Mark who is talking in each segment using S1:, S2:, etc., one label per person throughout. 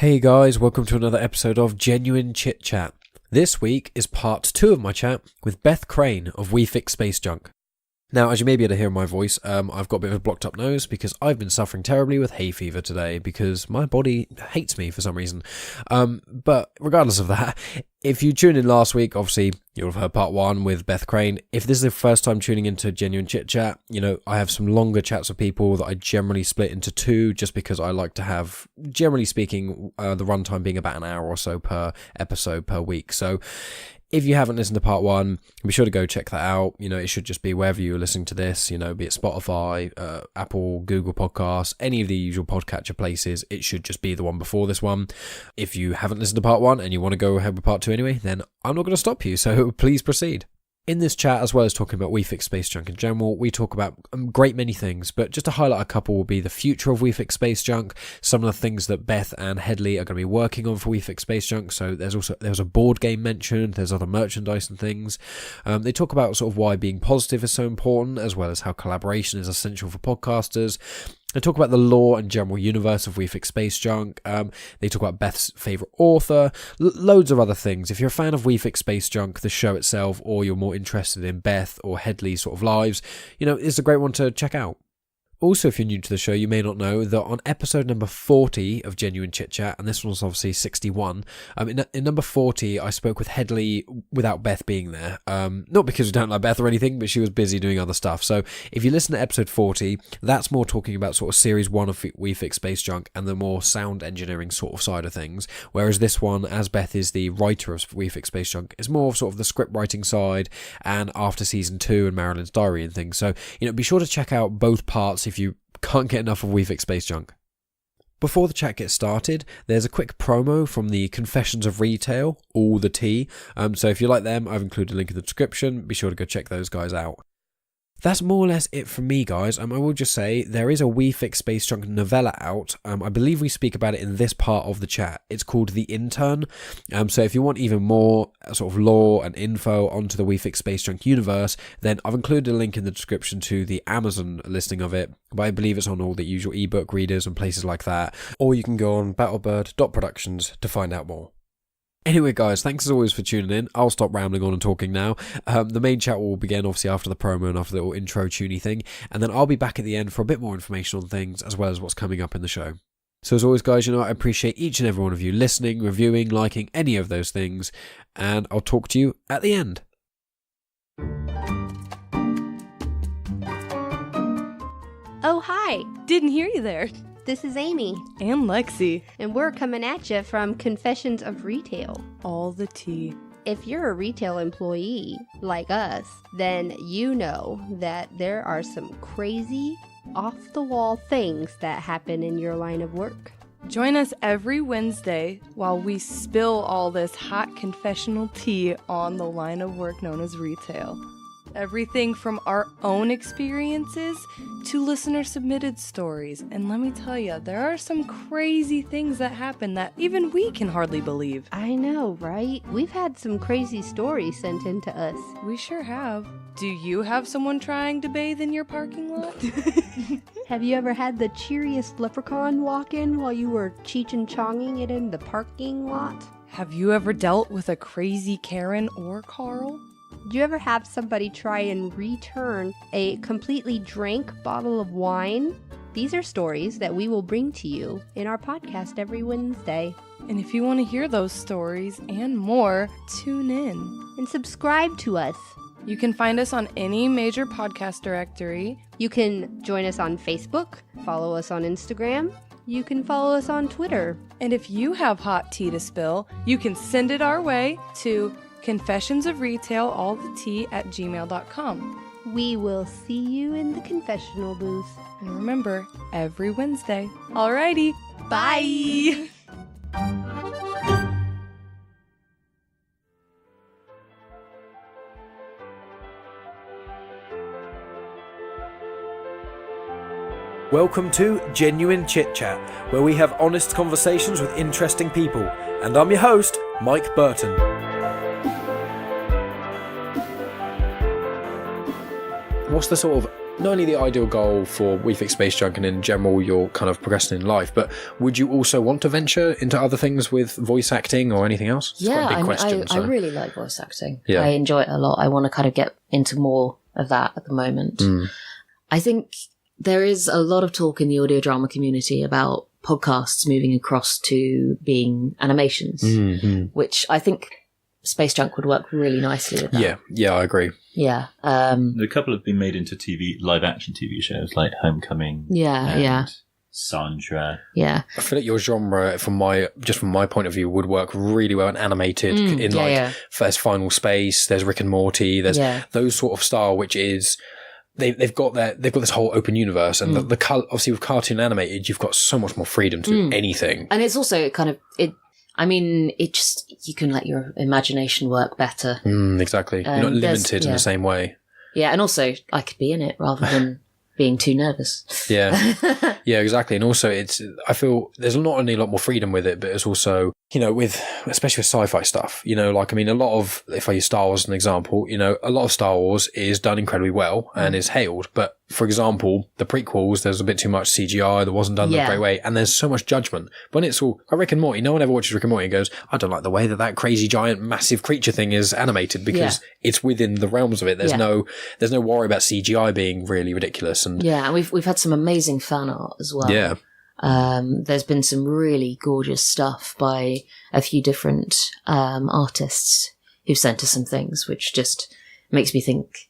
S1: Hey guys, welcome to another episode of Genuine Chit-Chat. This week is part 2 of my chat with Beth Crane of We Fix Space Junk. Now, as you may be able to hear in my voice, I've got a bit of a blocked up nose because I've been suffering terribly with hay fever today because my body hates me for some reason. But regardless of that, if you tuned in last week, obviously you'll have heard part 1 with Beth Crane. If this is the first time tuning into Genuine Chit Chat, I have some longer chats with people that I generally split into 2 just because I like to have, generally speaking, the runtime being about an hour or so per episode per week. So if you haven't listened to part 1, be sure to go check that out. It should just be wherever you're listening to this, be it Spotify, Apple, Google Podcasts, any of the usual podcatcher places. It should just be the one before this one. If you haven't listened to part 1 and you want to go ahead with part 2 anyway, then I'm not going to stop you, so please proceed. In this chat, as well as talking about We Fix Space Junk in general, we talk about a great many things, but just to highlight a couple will be the future of We Fix Space Junk, some of the things that Beth and Hedley are going to be working on for We Fix Space Junk. So there's a board game mentioned, there's other merchandise and things. They talk about sort of why being positive is so important, as well as how collaboration is essential for podcasters. They talk about the lore and general universe of We Fix Space Junk. They talk about Beth's favourite author, loads of other things. If you're a fan of We Fix Space Junk, the show itself, or you're more interested in Beth or Hedley's sort of lives, it's a great one to check out. Also, if you're new to the show, you may not know that on episode number 40 of Genuine Chit Chat, and this one's obviously 61, in number 40, I spoke with Hedley without Beth being there. Not because we don't like Beth or anything, but she was busy doing other stuff. So if you listen to episode 40, that's more talking about sort of series 1 of We Fix Space Junk and the more sound engineering sort of side of things. Whereas this one, as Beth is the writer of We Fix Space Junk, is more of sort of the script writing side and after season 2 and Marilyn's Diary and things. So, be sure to check out both parts if you can't get enough of We Fix Space Junk. Before the chat gets started, there's a quick promo from the Confessions of Retail, all the tea. So if you like them, I've included a link in the description. Be sure to go check those guys out. That's more or less it from me, guys. I will just say there is a We Fix Space Junk novella out. I believe we speak about it in this part of the chat. It's called The Intern. So if you want even more sort of lore and info onto the We Fix Space Junk universe, then I've included a link in the description to the Amazon listing of it. But I believe it's on all the usual ebook readers and places like that. Or you can go on battlebird.productions to find out more. Anyway, guys, thanks as always for tuning in. I'll stop rambling on and talking now. The main chat will begin, obviously, after the promo and after the little intro tuney thing. And then I'll be back at the end for a bit more information on things, as well as what's coming up in the show. So as always, guys, I appreciate each and every one of you listening, reviewing, liking, any of those things. And I'll talk to you at the end.
S2: Oh, hi.
S3: Didn't hear you there.
S2: This is Amy.
S3: And Lexi.
S2: And we're coming at you from Confessions of Retail.
S3: All the tea.
S2: If you're a retail employee like us, then you know that there are some crazy, off-the-wall things that happen in your line of work.
S3: Join us every Wednesday while we spill all this hot confessional tea on the line of work known as retail. Everything from our own experiences to listener-submitted stories. And let me tell you, there are some crazy things that happen that even we can hardly believe.
S2: I know, right? We've had some crazy stories sent in to us.
S3: We sure have. Do you have someone trying to bathe in your parking lot?
S2: Have you ever had the cheeriest leprechaun walk in while you were Cheech and Chonging it in the parking lot?
S3: Have you ever dealt with a crazy Karen or Carl?
S2: Do you ever have somebody try and return a completely drank bottle of wine? These are stories that we will bring to you in our podcast every Wednesday.
S3: And if you want to hear those stories and more, tune in.
S2: And subscribe to us.
S3: You can find us on any major podcast directory.
S2: You can join us on Facebook, follow us on Instagram. You can follow us on Twitter.
S3: And if you have hot tea to spill, you can send it our way to confessionsofretailallthetea@gmail.com.
S2: We will see you in the confessional booth.
S3: And remember, every Wednesday. Alrighty, bye!
S1: Welcome to Genuine Chit-Chat, where we have honest conversations with interesting people. And I'm your host, Mike Burton. What's the sort of not only the ideal goal for We Fix Space Junk and in general your kind of progressing in life, but would you also want to venture into other things with voice acting or anything else? It's quite a big question,
S4: I really like voice acting.
S1: Yeah.
S4: I enjoy it a lot. I want to kind of get into more of that at the moment. I think there is a lot of talk in the audio drama community about podcasts moving across to being animations, which I think Space Junk would work really nicely with that.
S1: Yeah, I agree.
S4: Yeah.
S5: A couple have been made into live action TV shows like Homecoming.
S4: Yeah.
S5: Sandra.
S4: Yeah.
S1: I feel like your genre, from my point of view, would work really well in animated. There's Final Space, there's Rick and Morty, there's those sort of style, which is they've got this whole open universe, and the obviously with cartoon animated, you've got so much more freedom to do anything.
S4: And it's also kind of you can let your imagination work better.
S1: Exactly. You're not limited in the same way.
S4: Yeah, and also I could be in it rather than being too nervous.
S1: Yeah, exactly. And also I feel there's not only a lot more freedom with it, but it's also, especially with sci-fi stuff, a lot of, if I use Star Wars as an example, a lot of Star Wars is done incredibly well and is hailed. But for example, the prequels, there's a bit too much CGI that wasn't done the great way. And there's so much judgment. When it's all, like Rick and Morty, no one ever watches Rick and Morty and goes, I don't like the way that crazy giant massive creature thing is animated, because it's within the realms of it. There's no worry about CGI being really ridiculous. And
S4: we've had some amazing fan art as well.
S1: Yeah.
S4: There's been some really gorgeous stuff by a few different artists who've sent us some things, which just makes me think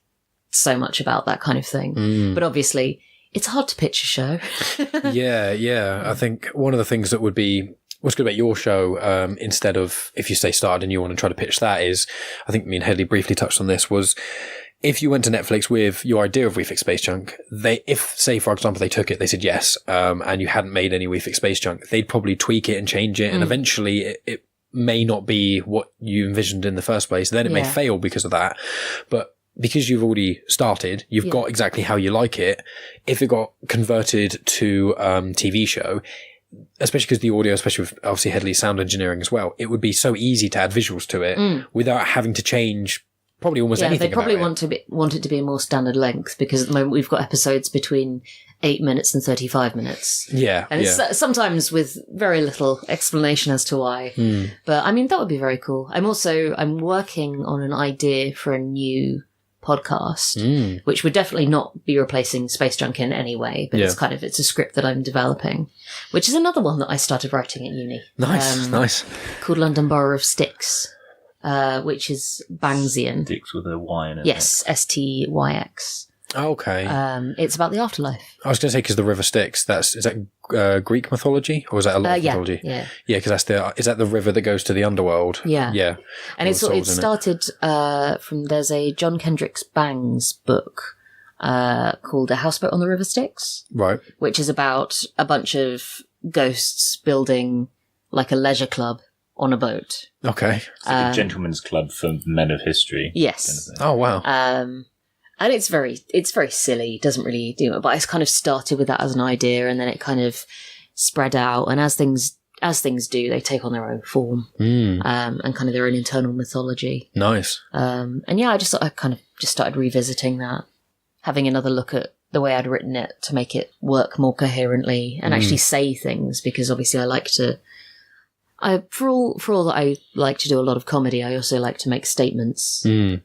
S4: so much about that kind of thing. But obviously, it's hard to pitch a show.
S1: Yeah. I think one of the things that would be what's good about your show, instead of if you stay started and you want to try to pitch that, is, I think me and Hedley briefly touched on this, was if you went to Netflix with your idea of We Fix Space Junk, if, say, for example, they took it, they said yes, and you hadn't made any We Fix Space Junk, they'd probably tweak it and change it, and eventually it may not be what you envisioned in the first place. Then it may fail because of that. But because you've already started, you've got exactly how you like it. If it got converted to TV show, especially because the audio, especially with obviously Hedley's sound engineering as well, it would be so easy to add visuals to it without having to change probably almost anything.
S4: They probably
S1: about
S4: want it to be a more standard length, because at the moment we've got episodes between 8 minutes and 35 minutes.
S1: Yeah.
S4: And it's sometimes with very little explanation as to why. But that would be very cool. I'm working on an idea for a new podcast, which would definitely not be replacing Space Junk in any way, but it's a script that I'm developing, which is another one that I started writing at uni.
S1: Nice.
S4: Called London Borough of Styx. Which is Bangsian.
S5: Styx with a Y in it.
S4: Yes, Styx.
S1: Okay.
S4: It's about the afterlife.
S1: I was going to say, because the river Styx, is that Greek mythology, or is that a lot of mythology?
S4: Yeah.
S1: Yeah, because is that the river that goes to the underworld?
S4: Yeah.
S1: Yeah.
S4: And it started from, there's a John Kendrick's Bangs book called A Houseboat on the River Styx.
S1: Right.
S4: Which is about a bunch of ghosts building like a leisure club on a boat.
S1: Okay.
S5: It's like a gentleman's club for men of history.
S4: Yes.
S1: Oh, wow.
S4: And it's very silly. It doesn't really do it, but it's kind of started with that as an idea, and then it kind of spread out. And as things do, they take on their own form, and kind of their own internal mythology.
S1: Nice.
S4: I kind of just started revisiting that, having another look at the way I'd written it to make it work more coherently and actually say things, because obviously for all that I like to do a lot of comedy, I also like to make statements. For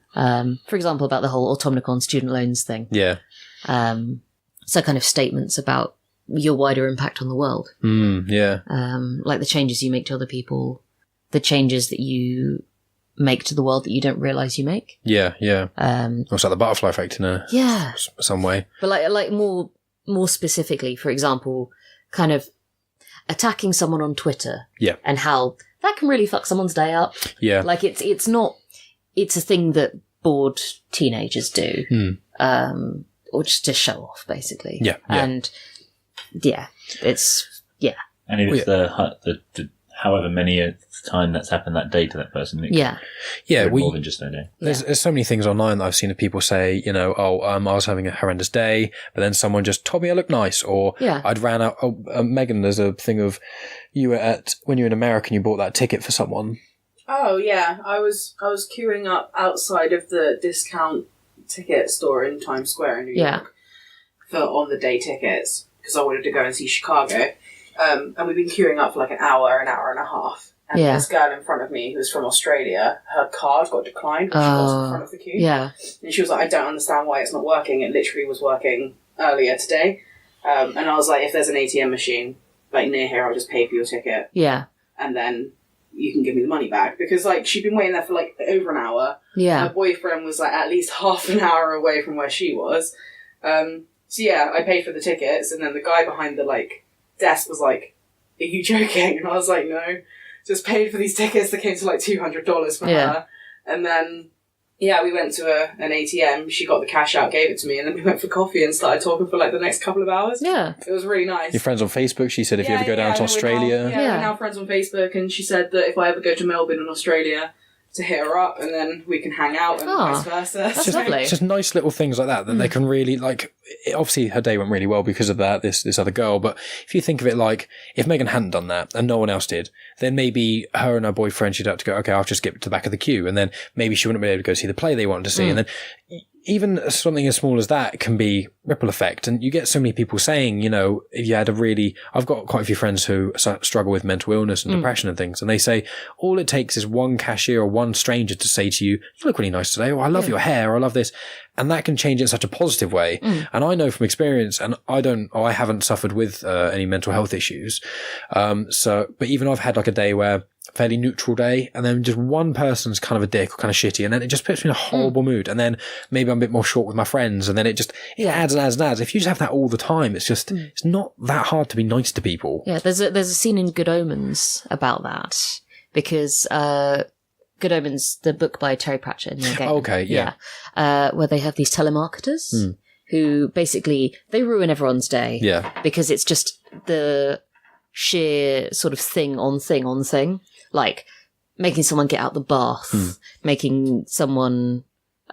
S4: example, about the whole Automnicon student loans thing.
S1: Yeah.
S4: So kind of statements about your wider impact on the world.
S1: Yeah.
S4: Like the changes you make to other people, the changes that you make to the world that you don't realise you make.
S1: Yeah. Almost like the butterfly effect in some way.
S4: But like more specifically, for example, kind of attacking someone on Twitter, and how that can really fuck someone's day up.
S1: Yeah,
S4: like it's a thing that bored teenagers do, or just to show off, basically.
S1: Yeah.
S4: And it's
S5: And if it's the however many a time that's happened that day to that person, more than just their day.
S1: There's so many things online that I've seen of people say, I was having a horrendous day, but then someone just told me I look nice, or I'd ran out. Megan, there's a thing of when you were in America and you bought that ticket for someone.
S6: Oh yeah, I was queuing up outside of the discount ticket store in Times Square in New York. for on-the-day tickets because I wanted to go and see Chicago. And we've been queuing up for like an hour and a half. And this girl in front of me, who was from Australia, her card got declined when she was in front of the queue.
S4: Yeah.
S6: And she was like, I don't understand why it's not working. It literally was working earlier today. And I was like, if there's an ATM machine like near here, I'll just pay for your ticket.
S4: Yeah.
S6: And then you can give me the money back. Because like she'd been waiting there for like over an hour.
S4: Yeah.
S6: Her boyfriend was like at least half an hour away from where she was. So yeah, I paid for the tickets, and then the guy behind the like desk was like, are you joking? And I was like, no. Just paid for these tickets that came to like $200 for her. And then, yeah, we went to an ATM. She got the cash out, gave it to me, and then we went for coffee and started talking for like the next couple of hours.
S4: Yeah.
S6: It was really nice.
S1: Your friends on Facebook, she said if you ever go down to Australia.
S6: We're now friends on Facebook, and she said that if I ever go to Melbourne in Australia, to hit her up, and then we can hang out and vice versa.
S4: That's lovely.
S1: It's just nice little things like that they can really, like, obviously her day went really well because of that, this other girl, but if you think of it like, if Megan hadn't done that and no one else did, then maybe her and her boyfriend, she'd have to go, okay, I'll just get to the back of the queue, and then maybe she wouldn't be able to go see the play they wanted to see, and then even something as small as that can be ripple effect. And you get so many people saying, you know, if you had I've got quite a few friends who struggle with mental illness and depression and things. And they say all it takes is one cashier or one stranger to say to you, you look really nice today. Or I love your hair. Or I love this. And that can change it in such a positive way. And I know from experience, and I haven't suffered with any mental health issues. But even I've had like a day where fairly neutral day, and then just one person's kind of a dick or kind of shitty, and then it just puts me in a horrible mood, and then maybe I'm a bit more short with my friends, and then it adds and adds and adds. If you just have that all the time, it's just it's not that hard to be nice to people. Yeah,
S4: there's a scene in Good Omens about that, because Good Omens, the book by Terry Pratchett and Neil Gaiman.
S1: Okay, yeah.
S4: Where they have these telemarketers who basically they ruin everyone's day.
S1: Yeah.
S4: Because it's just the sheer sort of thing on thing. Like making someone get out the bath, making someone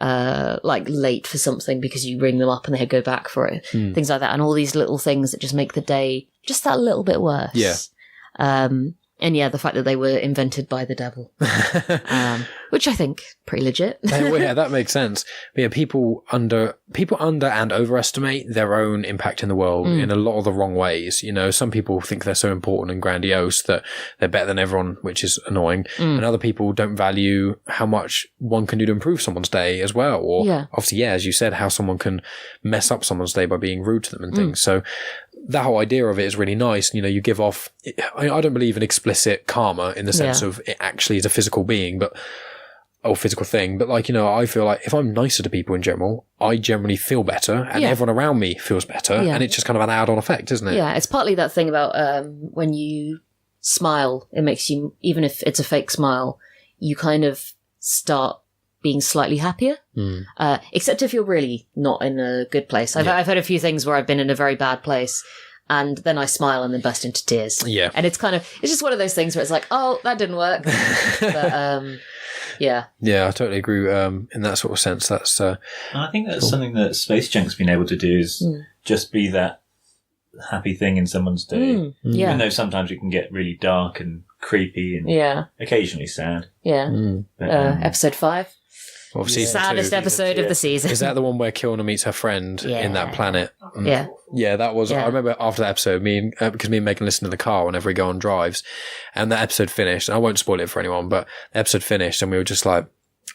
S4: like late for something because you ring them up and they go back for it. Things like that. And all these little things that just make the day just that little bit worse.
S1: Yeah.
S4: And yeah, the fact that they were invented by the devil, which I think pretty legit.
S1: Well, yeah, that makes sense. But yeah, people under and overestimate their own impact in the world in a lot of the wrong ways. You know, some people think they're so important and grandiose that they're better than everyone, which is annoying. And other people don't value how much one can do to improve someone's day as well. Or obviously, as you said, how someone can mess up someone's day by being rude to them and things. So that whole idea of it is really nice. You know, you give off, I don't believe in explicit karma in the sense of it actually is a physical being, or physical thing. But like, you know, I feel like if I'm nicer to people in general, I generally feel better and everyone around me feels better. And it's just kind of an add-on effect, isn't it?
S4: Yeah. It's partly that thing about, when you smile, it makes you, even if it's a fake smile, you kind of start being slightly happier, except if you're really not in a good place. I've had a few things where I've been in a very bad place, and then I smile and then burst into tears. Yeah, and it's just one of those things where it's like, oh, that didn't work. But yeah, I totally agree.
S1: In that sort of sense, that's.
S5: I think that's something that Space Junk's been able to do is just be that happy thing in someone's day. Even though sometimes it can get really dark and creepy and occasionally sad.
S4: Yeah, episode 5.
S1: Well,
S4: saddest episode of the season.
S1: Is that the one where Kilner meets her friend in that planet?
S4: Yeah,
S1: that was. I remember after that episode, because me and Megan listen to the car whenever we go on drives, and that episode finished. And I won't spoil it for anyone, but the episode finished, and we were just like,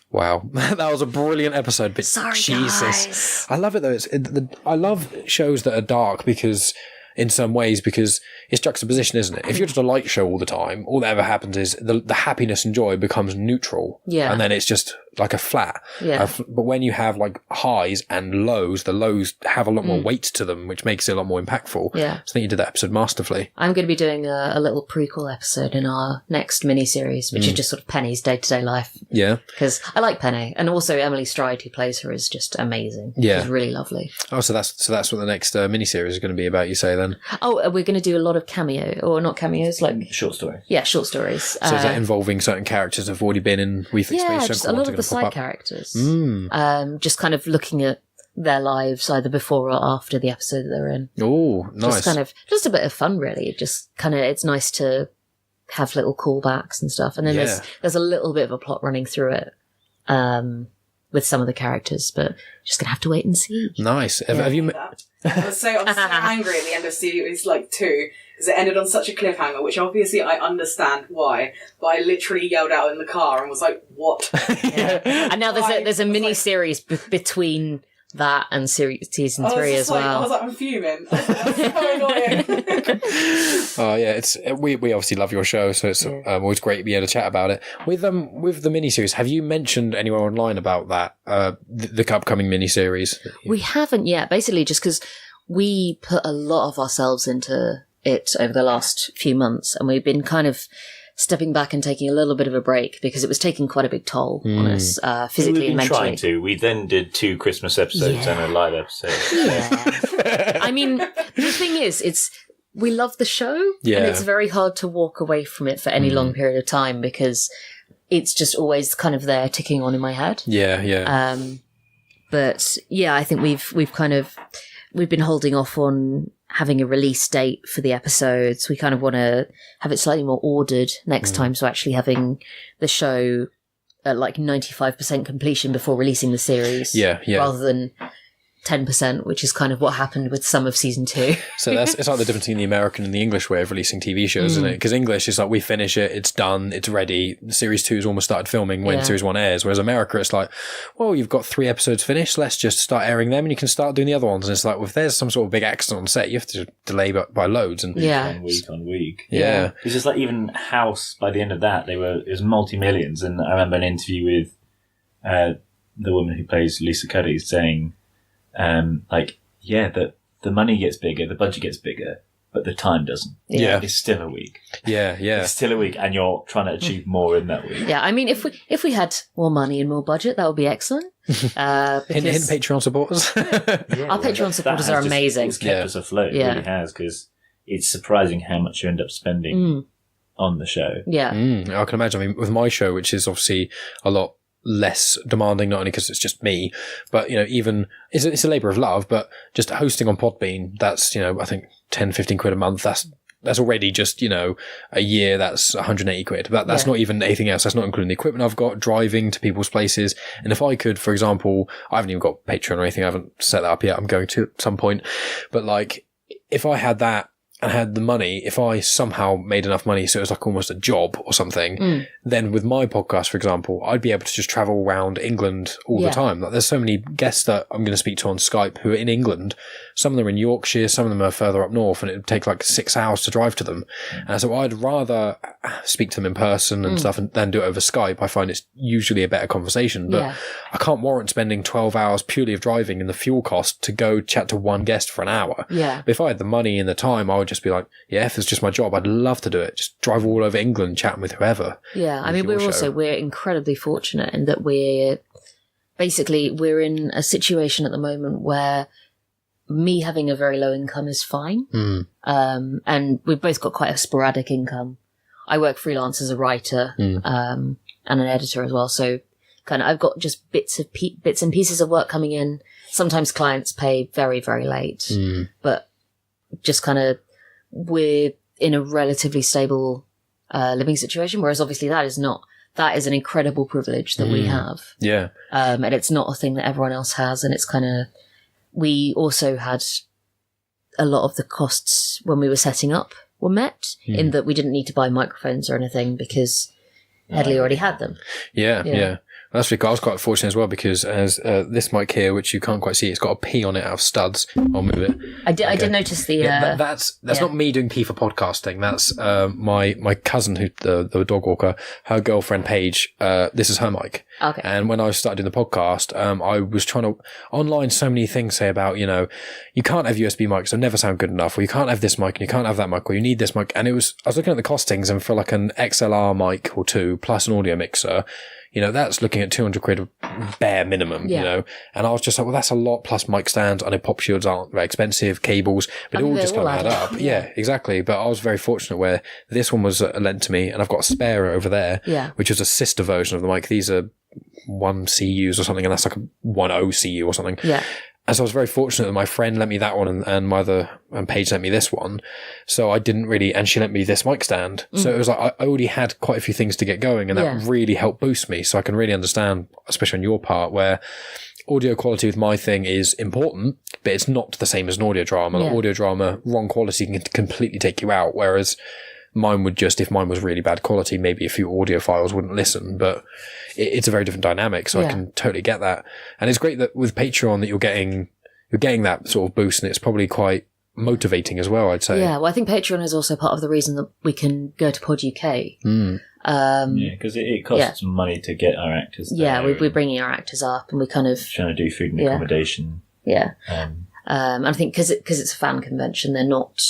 S1: wow, that was a brilliant episode. But
S4: sorry,
S1: Jesus,
S4: guys.
S1: I love it though. I love shows that are dark because. In some ways, because it's juxtaposition, isn't it? If you're just a light show all the time, all that ever happens is the happiness and joy becomes neutral.
S4: Yeah.
S1: And then it's just like a flat.
S4: Yeah.
S1: But when you have like highs and lows, the lows have a lot more weight to them, which makes it a lot more impactful.
S4: Yeah.
S1: So I think you did that episode masterfully.
S4: I'm going to be doing a little prequel episode in our next mini-series, which is just sort of Penny's day-to-day life.
S1: Yeah.
S4: Because I like Penny. And also Emily Stride, who plays her, is just amazing.
S1: Yeah.
S4: She's really lovely.
S1: Oh, so that's what the next mini-series is going to be about, you say then?
S4: Oh, we're going to do a lot of cameo, or not cameos, like...
S5: Short stories.
S4: Yeah, short stories.
S1: So is that involving certain characters that have already been in We Fix Space Junk?
S4: Yeah, just a lot of the side characters. Just kind of looking at their lives either before or after the episode that they're in.
S1: Oh, nice.
S4: Just a bit of fun, really. Just kind of, it's nice to have little callbacks and stuff. And then there's a little bit of a plot running through it. with some of the characters, but just gonna have to wait and see.
S1: Nice. Have you?
S6: I was so angry at the end of series 2 because it ended on such a cliffhanger, which obviously I understand why, but I literally yelled out in the car and was like, "What?"
S4: And now there's a mini series between that and season 3 as well.
S6: I was like, I'm fuming. That's so annoying.
S1: Oh yeah, it's we obviously love your show, so it's always great to be able to chat about it. With the miniseries, have you mentioned anywhere online about that the upcoming miniseries?
S4: We haven't yet, basically just because we put a lot of ourselves into it over the last few months, and we've been kind of stepping back and taking a little bit of a break because it was taking quite a big toll on us physically and mentally.
S5: Trying to. We then did 2 Christmas episodes and a live episode.
S4: Yeah. I mean, the thing is, we love the show, and it's very hard to walk away from it for any long period of time because it's just always kind of there ticking on in my head.
S1: Yeah.
S4: But yeah, I think we've been holding off on having a release date for the episodes. We kind of want to have it slightly more ordered next time. So actually having the show at 95% completion before releasing the series.
S1: Yeah.
S4: Rather than 10%, which is kind of what happened with some of season 2.
S1: So it's like the difference between the American and the English way of releasing TV shows, isn't it? Because English is like, we finish it, it's done, it's ready. Series 2 has almost started filming when Series 1 airs. Whereas America, it's like, well, you've got 3 episodes finished, let's just start airing them and you can start doing the other ones. And it's like, well, if there's some sort of big accident on set, you have to delay by loads. And
S5: Week on week.
S1: Yeah.
S5: It's just like even House, by the end of that, it was multi-millions. And I remember an interview with the woman who plays Lisa Cuddy saying, the money gets bigger, the budget gets bigger, but the time doesn't.
S1: Yeah.
S5: It's still a week.
S1: Yeah.
S5: It's still a week, and you're trying to achieve more in that week.
S4: Yeah, I mean, if we had more money and more budget, that would be excellent.
S1: Hint Patreon supporters.
S4: Our Patreon supporters are amazing.
S5: It's kept us afloat, it really has, because it's surprising how much you end up spending on the show.
S4: Yeah.
S1: I can imagine. I mean, with my show, which is obviously a lot less demanding, not only because it's just me, but even it's a labour of love, but just hosting on Podbean, that's I think 10-15 quid a month, that's already just a year, that's 180 quid, but that's not even anything else. That's not including the equipment I've got, driving to people's places. And if I could, for example, I haven't even got Patreon or anything, I haven't set that up yet, I'm going to at some point, but if I had that and had the money, if I somehow made enough money so it was like almost a job or something, then with my podcast, for example, I'd be able to just travel around England all the time. Like, there's so many guests that I'm going to speak to on Skype who are in England. Some of them are in Yorkshire, some of them are further up north, and it would take 6 hours to drive to them. And so I'd rather speak to them in person and stuff than do it over Skype. I find it's usually a better conversation, but I can't warrant spending 12 hours purely of driving and the fuel cost to go chat to one guest for an hour.
S4: Yeah.
S1: But if I had the money and the time, I would just be like, if it's just my job, I'd love to do it. Just drive all over England, chatting with whoever.
S4: Yeah, I mean, we're incredibly fortunate in that we're in a situation at the moment where me having a very low income is fine. And we've both got quite a sporadic income. I work freelance as a writer, and an editor as well. So kind of, I've got just bits and pieces of work coming in. Sometimes clients pay very, very late, but just kind of, we're in a relatively stable living situation, whereas obviously that is an incredible privilege that we have.
S1: Yeah.
S4: And it's not a thing that everyone else has, and it's kind of, we also had a lot of the costs when we were setting up were met, in that we didn't need to buy microphones or anything because Hedley already had them.
S1: Yeah. That's really cool. I was quite fortunate as well because as this mic here, which you can't quite see, it's got a P on it out of studs. I'll move it.
S4: I did notice the.
S1: That's not me doing P for podcasting. That's my cousin, who the dog walker, her girlfriend Paige. This is her mic.
S4: Okay.
S1: And when I started doing the podcast, I was trying to online. So many things say about you can't have USB mics; they never sound good enough, or you can't have this mic and you can't have that mic, or you need this mic. And I was looking at the costings, and for an XLR mic or 2 plus an audio mixer. That's looking at 200 quid bare minimum, and I was just like, well, that's a lot, plus mic stands. I know pop shields aren't very expensive, cables, but it all just kind of add up. Yeah, exactly. But I was very fortunate where this one was lent to me, and I've got a spare over there, which is a sister version of the mic. These are 1 CUs or something, and that's like a 1.0 CU or something.
S4: Yeah.
S1: so I was very fortunate that my friend lent me that one and my other and Paige lent me this one. So I didn't really, and she lent me this mic stand. So it was like I already had quite a few things to get going, and that really helped boost me. So I can really understand, especially on your part, where audio quality with my thing is important, but it's not the same as an audio drama. Like audio drama, wrong quality can completely take you out, whereas mine would just, if mine was really bad quality, maybe a few audio files wouldn't listen, but it's a very different dynamic, so I can totally get that. And it's great that with Patreon that you're getting that sort of boost, and it's probably quite motivating as well, I'd say.
S4: Yeah, well, I think Patreon is also part of the reason that we can go to Pod UK.
S5: Because it costs money to get our actors there.
S4: Yeah, we're bringing our actors up, and we kind of
S5: trying to do food and accommodation.
S4: Yeah. And I think because it's a fan convention, they're not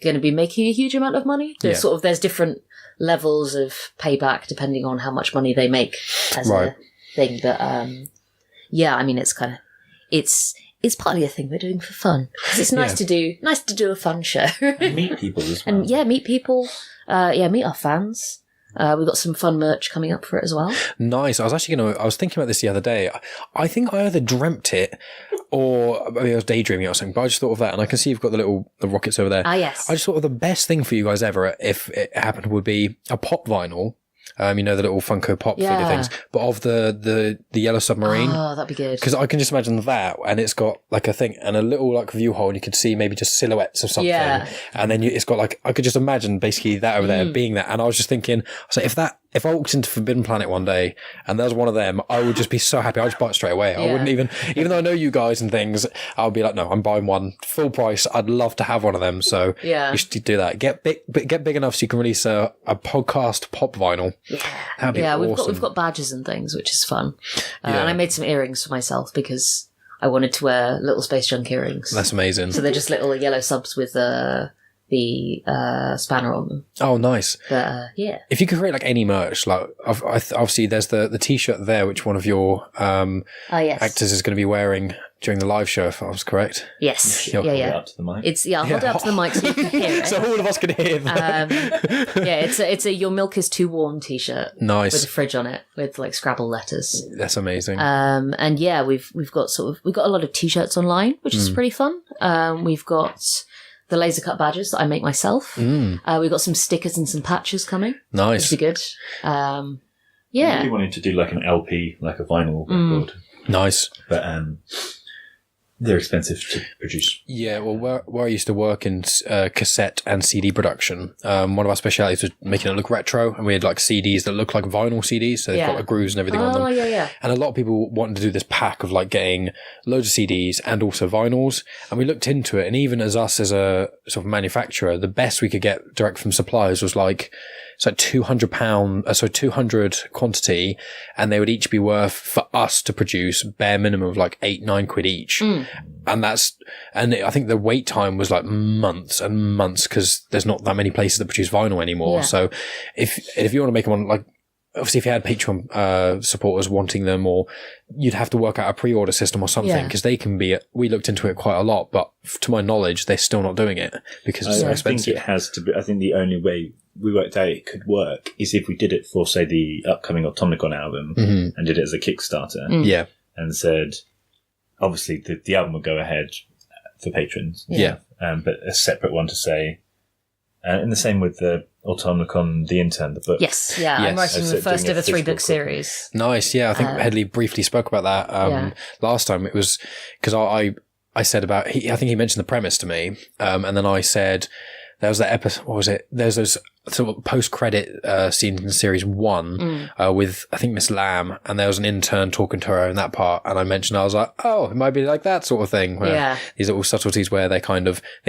S4: going to be making a huge amount of money. There's different levels of payback depending on how much money they make as a thing. But I mean, it's kind of it's partly a thing we're doing for fun. It's nice to do a fun show
S5: and meet people as well.
S4: And meet people. Meet our fans. We've got some fun merch coming up for it as well.
S1: Nice. I was thinking about this the other day. I think I either dreamt it or maybe I was daydreaming or something, but I just thought of that, and I can see you've got the rockets over there.
S4: Ah, yes.
S1: I just thought of the best thing for you guys ever, if it happened, would be a pop vinyl. The little Funko Pop figure things, but of the Yellow Submarine.
S4: Oh, that'd be good.
S1: Because I can just imagine that, and it's got like a thing and a little like view hole, and you could see maybe just silhouettes of something. Yeah. And then it's got like, I could just imagine basically that over there being that. And I was just thinking, so if I walked into Forbidden Planet one day and there's one of them, I would just be so happy. I'd just buy it straight away. I wouldn't even though I know you guys and things, I would be like, no, I'm buying one full price. I'd love to have one of them. So you should do that. Get big enough so you can release a podcast pop vinyl. That'd be awesome.
S4: We've got badges and things, which is fun. And I made some earrings for myself because I wanted to wear little Space Junk earrings.
S1: That's amazing.
S4: So they're just little yellow subs with the spanner on them.
S1: Oh, nice.
S4: But
S1: if you could create like any merch, like obviously there's the t-shirt there, which one of your actors is going to be wearing during the live show, if I was correct.
S4: Yes.
S5: Hold it up to the mic.
S4: I'll hold it up to the mic so you can hear it.
S1: So all of us can hear that.
S4: It's a Your Milk is Too Warm t-shirt.
S1: Nice.
S4: With a fridge on it with like Scrabble letters.
S1: That's amazing.
S4: And we've got a lot of t-shirts online, which is pretty fun. We've got the laser cut badges that I make myself. We've got some stickers and some patches coming.
S1: Nice.
S4: Which would be good.
S5: I really wanted to do like an LP, like a vinyl record.
S1: Nice.
S5: But they're expensive to produce.
S1: Yeah, well, where I used to work in cassette and CD production, one of our specialities was making it look retro, and we had like CDs that look like vinyl CDs, so they've got like grooves and everything on them.
S4: Oh, yeah.
S1: And a lot of people wanted to do this pack of like getting loads of CDs and also vinyls, and we looked into it, and even as us as a sort of manufacturer, the best we could get direct from suppliers was like, it's like £200 quantity, and they would each be worth, for us to produce, bare minimum of like £8-9 each. And I think the wait time was like months and months, because there's not that many places that produce vinyl anymore. So if you want to make one, like, obviously if you had Patreon supporters wanting them, or you'd have to work out a pre-order system or something, because they can be, we looked into it quite a lot, but to my knowledge, they're still not doing it because it's so expensive.
S5: I think it has to be, I think the only way we worked out it could work is if we did it for, say, the upcoming Automnicon album and did it as a Kickstarter.
S1: Yeah.
S5: And said, obviously the album would go ahead for patrons.
S1: Yeah.
S5: But a separate one to say, and the same with the Automnicon, the Intern, the book.
S4: Yes. I'm writing the first of a 3-book series.
S1: Nice. Yeah. I think Hedley briefly spoke about that last time. It was because I said about, I think he mentioned the premise to me. And then I said, there was that episode, what was it? There's those sort of post-credit scenes in series 1 with, I think, Miss Lamb, and there was an intern talking to her in that part, and I mentioned, I was like, oh, it might be like that sort of thing, where these little subtleties where they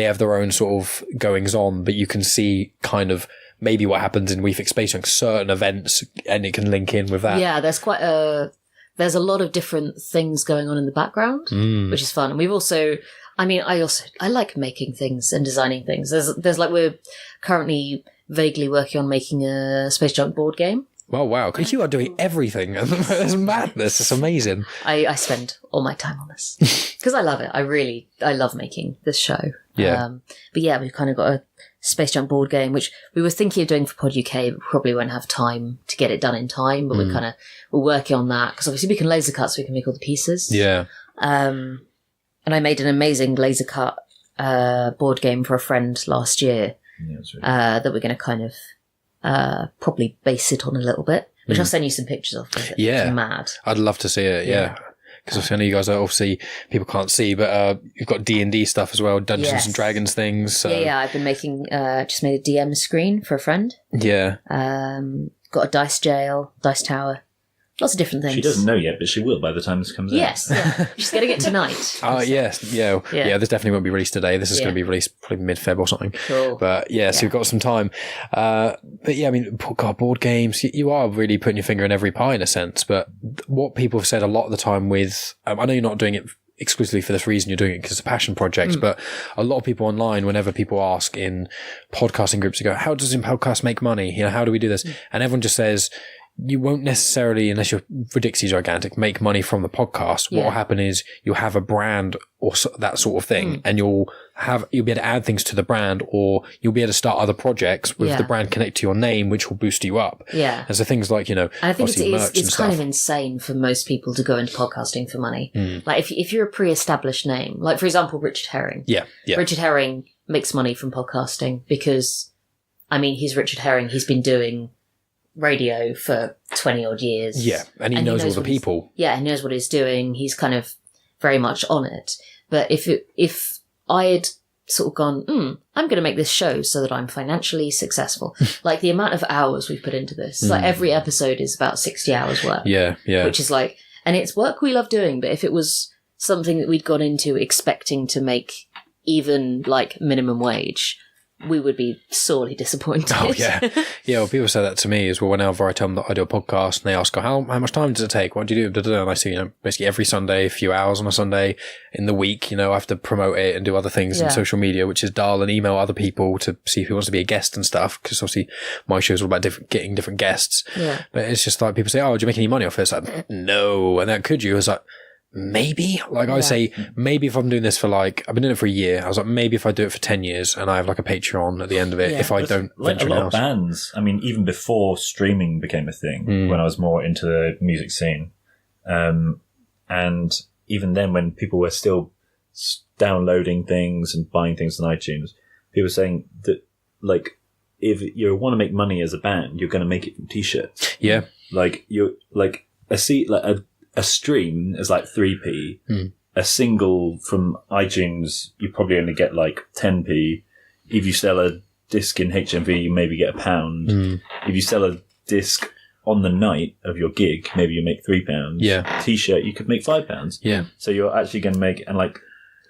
S1: have their own sort of goings-on, but you can see kind of maybe what happens in We Fix Space Junk, certain events, and it can link in with that.
S4: Yeah, there's a lot of different things going on in the background, which is fun. And we've also, I like making things and designing things. There's like, we're currently vaguely working on making a Space Junk board game.
S1: Oh, wow. Because you are doing everything. It's madness. It's amazing.
S4: I spend all my time on this because I love it. I love making this show.
S1: Yeah.
S4: But yeah, we've kind of got a Space Junk board game, which we were thinking of doing for Pod UK, but probably won't have time to get it done in time. But we're working on that because obviously we can laser cut so we can make all the pieces.
S1: Yeah.
S4: And I made an amazing laser cut board game for a friend last year that we're going to kind of probably base it on a little bit, which I'll send you some pictures of.
S1: Yeah.
S4: It's mad.
S1: I'd love to see it, yeah. Because I know you guys are obviously, people can't see, but you've got D&D stuff as well, Dungeons and Dragons things. So.
S4: Yeah, I've been making, just made a DM screen for a friend.
S1: Yeah.
S4: Got a dice tower. Lots of different things.
S5: She doesn't know yet, but she will by the time this comes out.
S4: Yes, yeah. She's getting it tonight.
S1: Oh, yes, yeah. This definitely won't be released today. This is going to be released probably mid-Feb or something.
S4: Cool.
S1: But so we've got some time. But yeah, I mean, God, board games, you are really putting your finger in every pie in a sense. But what people have said a lot of the time with, I know you're not doing it exclusively for this reason, you're doing it because it's a passion project, but a lot of people online, whenever people ask in podcasting groups, they go, how does podcast make money? How do we do this? And everyone just says, you won't necessarily, unless you're ridiculously gigantic, make money from the podcast. What will happen is you'll have a brand or that sort of thing, and you'll be able to add things to the brand, or you'll be able to start other projects with the brand connected to your name, which will boost you up.
S4: Yeah.
S1: And so things like,
S4: and I think it's
S1: kind
S4: of insane for most people to go into podcasting for money. Like if you're a pre-established name, like for example, Richard Herring.
S1: Yeah.
S4: Richard Herring makes money from podcasting because, I mean, he's Richard Herring. He's been doing radio for 20 odd years.
S1: Yeah, and he knows all the people.
S4: He knows what he's doing. He's kind of very much on it. But if I had sort of gone, I'm going to make this show so that I'm financially successful. Like the amount of hours we've put into this, like every episode is about 60 hours work.
S1: Yeah.
S4: Which is like, and it's work we love doing, but if it was something that we'd gone into expecting to make even like minimum wage, we would be sorely disappointed.
S1: Oh, yeah. Yeah, well, people say that to me as well. Whenever I tell them that I do a podcast and they ask, how much time does it take? What do you do? And I see, basically every Sunday, a few hours on a Sunday in the week, I have to promote it and do other things in social media, which is dial and email other people to see who wants to be a guest and stuff. Because obviously my show is all about getting different guests. Yeah. But it's just like people say, do you make any money off it? It's like, no. And then could you? It's like, maybe. Like I say, maybe if I'm doing this for I've been doing it for a year, I was like, maybe if I do it for 10 years and I have like a Patreon at the end of it, if I don't venture
S5: a lot of bands, I mean, even before streaming became a thing, when I was more into the music scene, and even then when people were still downloading things and buying things on iTunes, people were saying that, like, if you want to make money as a band, you're going to make it from t-shirts.
S1: Yeah.
S5: Like, a stream is like 3p. A single from iTunes, you probably only get like 10p. If you sell a disc in HMV, you maybe get £1. If you sell a disc on the night of your gig, maybe you make £3.
S1: Yeah.
S5: T-shirt, you could make £5.
S1: Yeah.
S5: So you're actually going to make, and like,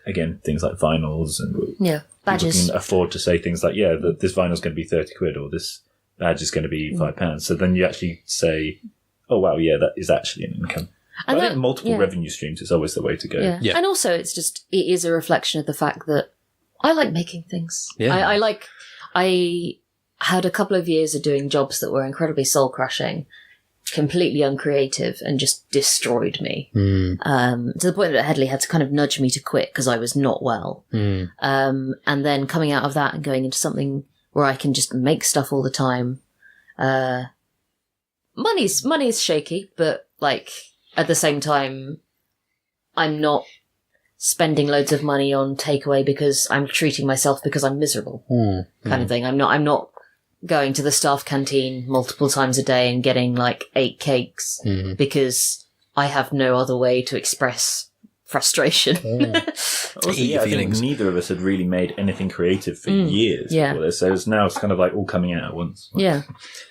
S5: again, things like vinyls and
S4: badges.
S5: People can afford to say things like, this vinyl's going to be 30 quid or this badge is going to be £5. So then you actually say, oh wow, that is actually an income. And I think multiple revenue streams is always the way to go.
S4: Yeah. And also it is a reflection of the fact that I like making things. Yeah. I had a couple of years of doing jobs that were incredibly soul crushing, completely uncreative, and just destroyed me. To the point that Hedley had to kind of nudge me to quit because I was not well. And then coming out of that and going into something where I can just make stuff all the time. Money's shaky, but like, at the same time, I'm not spending loads of money on takeaway because I'm treating myself because I'm miserable, kind of thing. I'm not going to the staff canteen multiple times a day and getting like 8 cakes because I have no other way to express frustration.
S5: Also, I think neither of us had really made anything creative for years before this, so now it's kind of like all coming out at once.
S4: Yeah.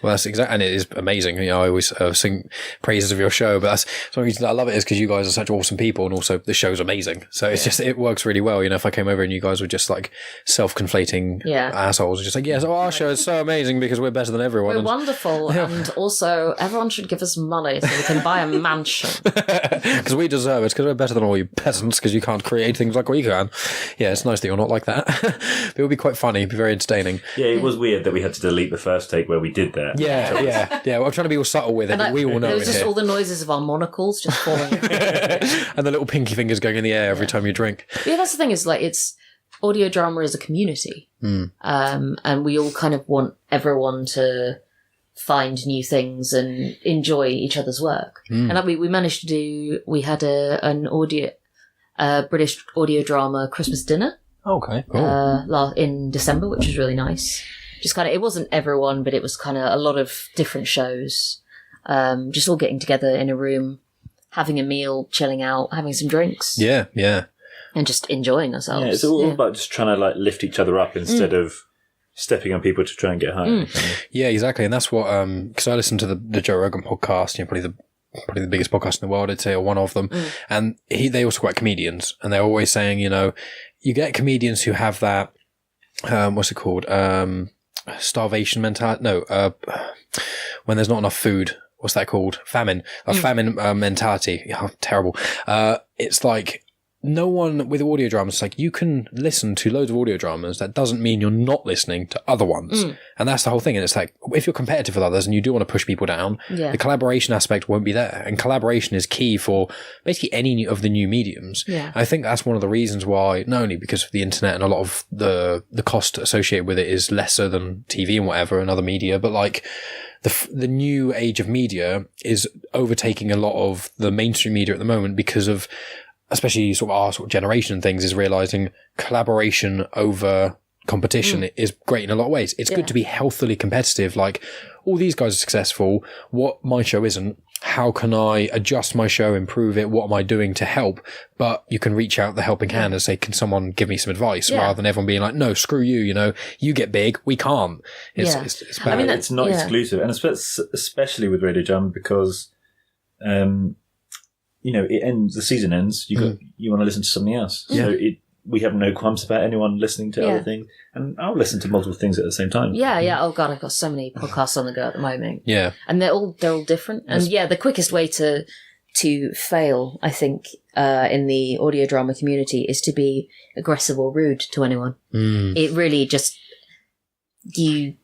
S1: Well, that's exactly, and it is amazing. I always sing praises of your show, but that's one reason I love it is because you guys are such awesome people, and also the show's amazing. So it's just, it works really well. If I came over and you guys were just like self-conflating assholes, just like, our show is so amazing because we're better than everyone.
S4: We're wonderful, and also everyone should give us money so we can buy a mansion.
S1: Because we deserve it, because we're better than all you peasants, because you can't create things like we can. Yeah, it's nice that you're not like that. But it would be quite funny, it'd be very entertaining.
S5: Yeah, it was weird that we had to delete the first take where we did that.
S1: Yeah. Well, I'm trying to be all subtle with it, but we all know
S4: it
S1: it
S4: was just
S1: here.
S4: all the noises of our monocles just falling.
S1: And the little pinky fingers going in the air every time you drink.
S4: Yeah, that's the thing, is like, it's audio drama is a community. And we all kind of want everyone to find new things and enjoy each other's work. And like we managed to do, we had an audio British audio drama Christmas Dinner.
S1: Okay, cool.
S4: In December, which was really nice. Just kind of, it wasn't everyone, but it was kind of a lot of different shows. Just all getting together in a room, having a meal, chilling out, having some drinks.
S1: Yeah, yeah.
S4: And just enjoying ourselves.
S5: Yeah, it's all about just trying to like lift each other up instead of stepping on people to try and get higher.
S1: Yeah, exactly. And that's what, because I listened to the Joe Rogan podcast, probably the biggest podcast in the world, I'd say, or one of them. And they also got comedians, and they're always saying, you get comedians who have that, what's it called? Starvation mentality. No, when there's not enough food. What's that called? Famine. Famine mentality. Oh, terrible. It's like, no one with audio dramas, it's like you can listen to loads of audio dramas. That doesn't mean you're not listening to other ones. And that's the whole thing. And it's like, if you're competitive with others and you do want to push people down, the collaboration aspect won't be there. And collaboration is key for basically any of the new mediums.
S4: Yeah.
S1: I think that's one of the reasons why, not only because of the internet and a lot of the cost associated with it is lesser than TV and whatever and other media, but like, the new age of media is overtaking a lot of the mainstream media at the moment because of, especially sort of our sort of generation and things, is realizing collaboration over competition is great in a lot of ways. It's good to be healthily competitive. Like, all these guys are successful. What my show isn't, how can I adjust my show, improve it? What am I doing to help? But you can reach out the helping hand and say, can someone give me some advice? Rather than everyone being like, no, screw you, you get big, we can't. It's bad.
S5: I mean, it's not exclusive. And especially with Radio Jam, because, it ends, the season ends, you want to listen to something else. So we have no qualms about anyone listening to other things. And I'll listen to multiple things at the same time.
S4: Yeah. Oh God, I've got so many podcasts on the go at the moment.
S1: Yeah.
S4: And they're all different. And the quickest way to fail, I think, in the audio drama community is to be aggressive or rude to anyone. It really just, you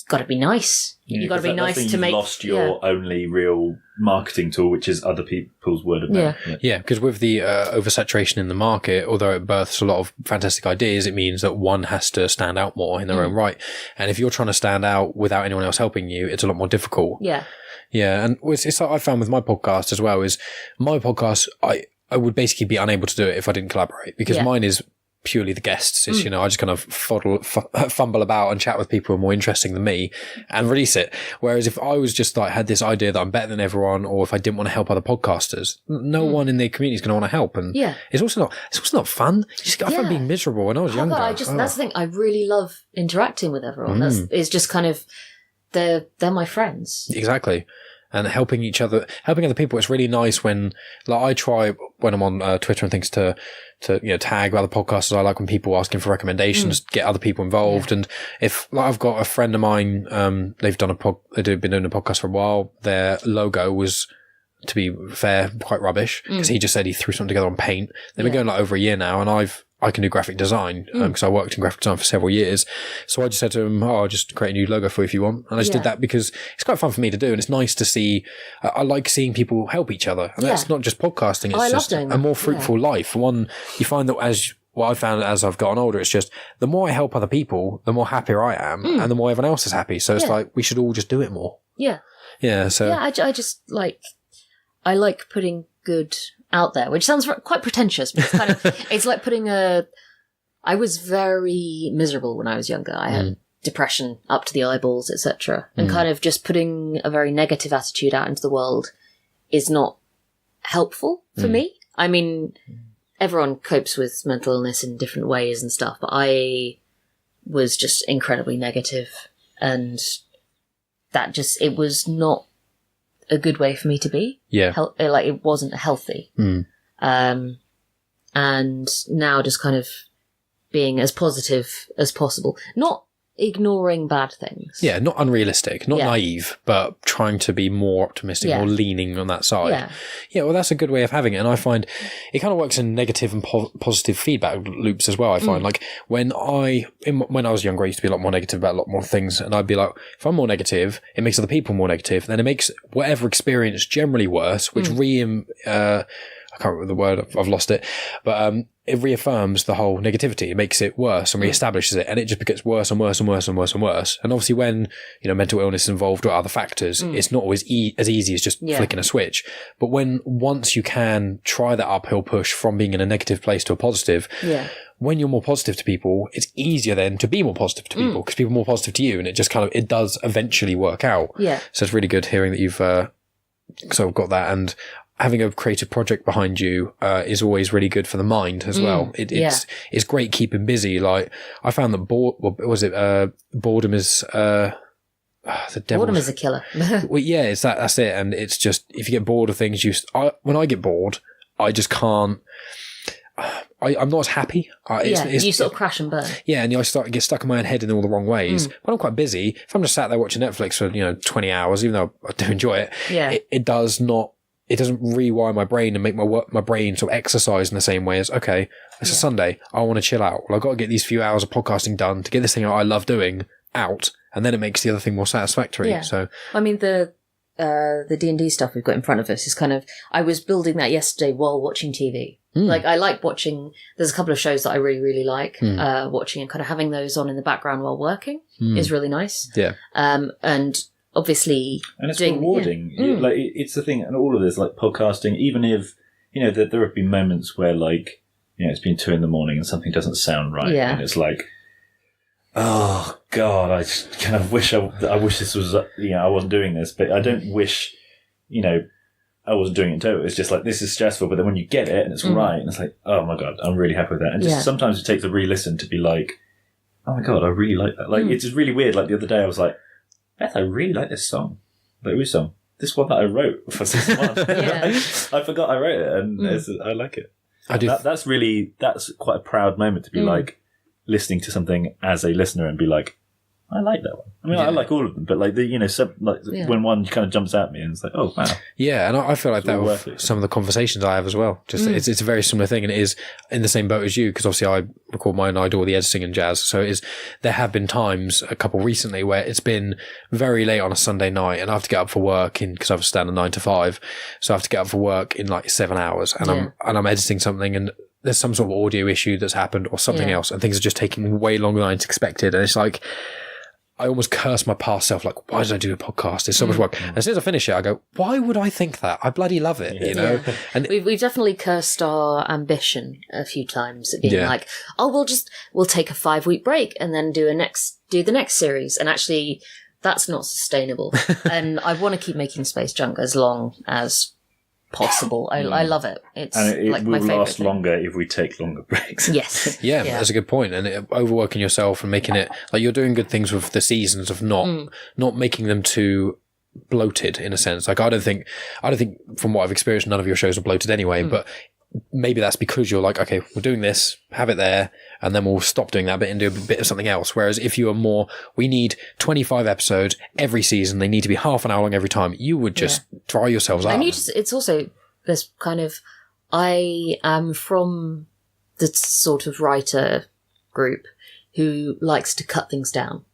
S4: got to be nice. You got to be nice to make.
S5: You've lost your only real marketing tool, which is other people's word of mouth.
S1: Yeah, because with the oversaturation in the market, although it births a lot of fantastic ideas, it means that one has to stand out more in their own right. And if you're trying to stand out without anyone else helping you, it's a lot more difficult.
S4: Yeah.
S1: Yeah, and it's like I found with my podcast as well, is my podcast, I would basically be unable to do it if I didn't collaborate, because mine is purely the guests. It's, I just kind of fumble about and chat with people who are more interesting than me and release it. Whereas if I was just like, had this idea that I'm better than everyone, or if I didn't want to help other podcasters, no one in the community is going to want to help. And it's also not fun. I found being miserable when I was younger.
S4: That's the thing. I really love interacting with everyone. It's just kind of, they're my friends.
S1: Exactly. And helping other people. It's really nice when, like, I try when I'm on Twitter and things to tag other podcasters. I like when people are asking for recommendations, get other people involved. And if, like, I've got a friend of mine, they've been doing a podcast for a while. Their logo was, to be fair, quite rubbish, because he just said he threw something together on Paint. They've been going like over a year now, and I can do graphic design because I worked in graphic design for several years. So I just said to him, I'll just create a new logo for you if you want. And I just did that because it's quite fun for me to do. And it's nice to see, I like seeing people help each other. And that's not just podcasting. It's just a more fruitful life. One, you find that what I found as I've gotten older, it's just the more I help other people, the more happier I am and the more everyone else is happy. So it's like, we should all just do it more. Yeah. Yeah. So
S4: I just I like putting good out there, which sounds quite pretentious, but it's kind of, it's like putting I was very miserable when I was younger. I had depression up to the eyeballs, etc. And kind of just putting a very negative attitude out into the world is not helpful for me. I mean, everyone copes with mental illness in different ways and stuff, but I was just incredibly negative, and that just, it was not a good way for me to be. Yeah. It wasn't healthy. And now just kind of being as positive as possible. Not ignoring bad things.
S1: Yeah, not unrealistic, not naive, but trying to be more optimistic, more leaning on that side. Yeah, well, that's a good way of having it. And I find it kind of works in negative and positive feedback loops as well. I find like when I was younger, I used to be a lot more negative about a lot more things. And I'd be like, if I'm more negative, it makes other people more negative. Then it makes whatever experience generally worse, which can't remember the word, I've lost it, but it reaffirms the whole negativity. It makes it worse and reestablishes it, and it just gets worse and worse and worse and worse and worse. And obviously when, mental illness is involved or other factors, it's not always as easy as just flicking a switch. But once you can try that uphill push from being in a negative place to a positive, when you're more positive to people, it's easier then to be more positive to people, because people are more positive to you, and it just it does eventually work out. Yeah. So it's really good hearing that you've sort of got that, and having a creative project behind you is always really good for the mind as well. It's great keeping busy. Like, I found that boredom is the devil.
S4: Boredom is a killer.
S1: Well, yeah, that's it. And it's just, if you get bored of things, when I get bored, I just can't. I'm not as happy.
S4: You sort of crash and burn.
S1: Yeah, and I get stuck in my own head in all the wrong ways. When I'm quite busy, if I'm just sat there watching Netflix for 20 hours, even though I do enjoy it, it doesn't rewire my brain and make my brain sort of exercise in the same way as, okay, it's a Sunday, I want to chill out. Well, I've got to get these few hours of podcasting done to get this thing I love doing out, and then it makes the other thing more satisfactory. Yeah. So,
S4: I mean, the D&D stuff we've got in front of us is I was building that yesterday while watching TV. Like, I like watching, there's a couple of shows that I really, really like watching, and kind of having those on in the background while working is really nice. Yeah. And obviously,
S5: and it's rewarding. Like, it's the thing, and all of this, like podcasting, even if there have been moments where, like, it's been 2 a.m. and something doesn't sound right, and it's like, oh God, I just kind of wish I wish this was I wasn't doing this, but I don't wish I wasn't doing it too. It's just like, this is stressful, but then when you get it and it's right, and it's like, oh my God, I'm really happy with that. And just sometimes it takes a re-listen to be like, oh my God, I really like that. Like, it's just really weird. Like, the other day I was like, Beth, I really like this song. Like, which song? This one that I wrote for season 1. I forgot I wrote it, and I like it. That's quite a proud moment to be like, listening to something as a listener and be like, I like that one. I mean, I like all of them, but like when one kind of jumps at me and it's like, oh wow.
S1: Yeah, and I feel like that with some of the conversations I have as well. Just it's a very similar thing, and it is in the same boat as you, because obviously I record mine and I do all the editing and jazz. So there have been times, a couple recently, where it's been very late on a Sunday night and I have to get up for work because I have a standard 9 to 5. So I have to get up for work in like 7 hours, and I'm editing something, and there's some sort of audio issue that's happened or something else, and things are just taking way longer than I expected. And it's like, I almost curse my past self, like, why did I do a podcast? It's so much work. And as soon as I finish it, I go, why would I think that? I bloody love it, And
S4: we've definitely cursed our ambition a few times, at being like, oh, we'll take a 5-week break and then do the next series. And actually, that's not sustainable. And I want to keep making Space Junk as long as possible. I love it. It's
S5: it
S4: like
S5: will
S4: my favorite
S5: last longer if we take longer breaks.
S4: Yes.
S1: Yeah, that's a good point. And overworking yourself and making it like, you're doing good things with the seasons of not making them too bloated in a sense. Like, I don't think from what I've experienced, none of your shows are bloated anyway, but maybe that's because you're like, okay, we're doing this, have it there, and then we'll stop doing that bit and do a bit of something else. Whereas if you are more, we need 25 episodes every season, they need to be half an hour long every time, you would just dry yourselves out.
S4: And it's also this kind of, I am from the sort of writer group who likes to cut things down.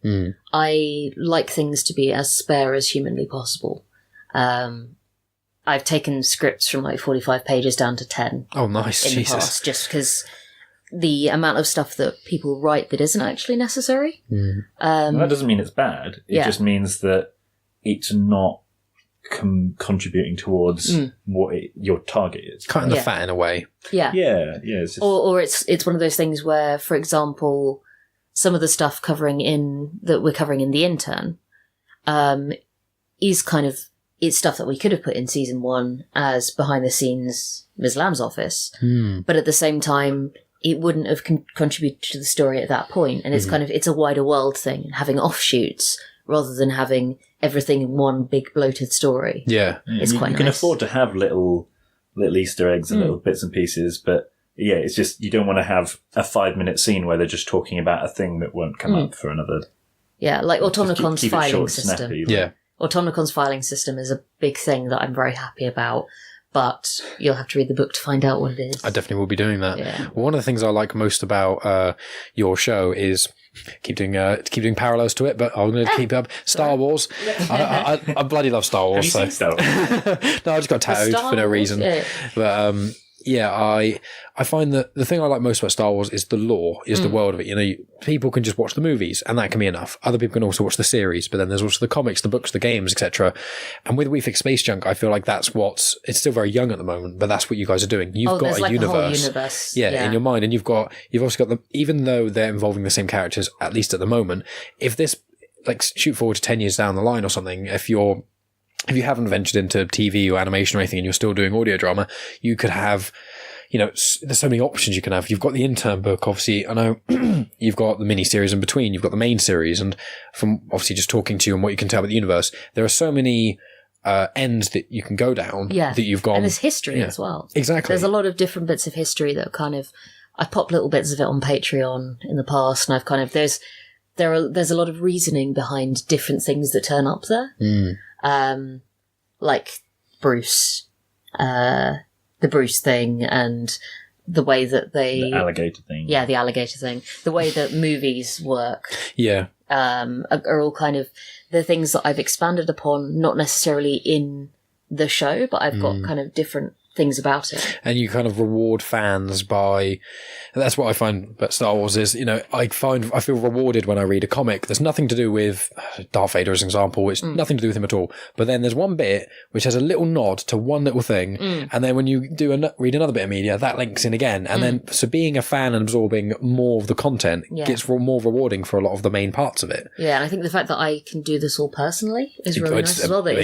S4: I like things to be as spare as humanly possible. I've taken scripts from like 45 pages down to 10.
S1: Oh, nice.
S4: In the past, just because the amount of stuff that people write that isn't actually necessary.
S5: Well, that doesn't mean it's bad. It just means that it's not contributing towards what your target is.
S1: Cutting the fat in a way.
S4: Yeah.
S5: Yeah. It's just...
S4: Or it's one of those things where, for example, some of the stuff that we're covering in the Intern is kind of, it's stuff that we could have put in season 1 as behind the scenes Ms. Lamb's office, but at the same time, it wouldn't have contributed to the story at that point. And it's kind of, it's a wider world thing, having offshoots rather than having everything in one big bloated story.
S1: Yeah.
S4: It's quite nice.
S5: You can afford to have little Easter eggs and little bits and pieces, but yeah, it's just, you don't want to have a 5-minute scene where they're just talking about a thing that won't come up for another.
S4: Yeah, like Automacon's filing system.
S5: Snappy,
S1: yeah.
S4: Automacon's filing system is a big thing that I'm very happy about, but you'll have to read the book to find out what it is.
S1: I definitely will be doing that.
S4: Yeah.
S1: Well, one of the things I like most about your show is keep doing parallels to it, but I'm going to keep up Star Wars. I bloody love Star Wars.
S5: Have you seen Star Wars?
S1: No, I just got tattooed for no reason. Yeah. But Yeah, I find that the thing I like most about Star Wars is the lore, is the world of it. You know, people can just watch the movies and that can be enough. Other people can also watch the series, but then there's also the comics, the books, the games, etc. And with We Fix Space Junk, I feel like that's it's still very young at the moment, but that's what you guys are doing. You've got a
S4: like
S1: universe.
S4: A whole universe.
S1: Yeah, in your mind, and you've also got them, even though they're involving the same characters, at least at the moment, if this, like, shoot forward to 10 years down the line or something, if you haven't ventured into TV or animation or anything and you're still doing audio drama, you could have, you know, there's so many options you can have. You've got the Intern book, obviously. I know you've got the mini-series in between. You've got the main series. And from obviously just talking to you and what you can tell about the universe, there are so many ends that you can go down that you've gone.
S4: And there's history as well.
S1: Exactly.
S4: There's a lot of different bits of history that kind of, I've popped little bits of it on Patreon in the past, and I've kind of, there's a lot of reasoning behind different things that turn up there. Like Bruce, the Bruce thing, and the way that
S5: the alligator thing.
S4: Yeah, the alligator thing. The way that movies work.
S1: Yeah.
S4: Are all kind of the things that I've expanded upon, not necessarily in the show, but I've got kind of different things about it.
S1: And you kind of reward fans by, that's what I find about Star Wars is, you know, I feel rewarded when I read a comic. There's nothing to do with Darth Vader as an example. It's nothing to do with him at all. But then there's one bit which has a little nod to one little thing. And then when you read another bit of media, that links in again. And then, so being a fan and absorbing more of the content gets more rewarding for a lot of the main parts of it.
S4: Yeah. And I think the fact that I can do this all personally is really nice as well. That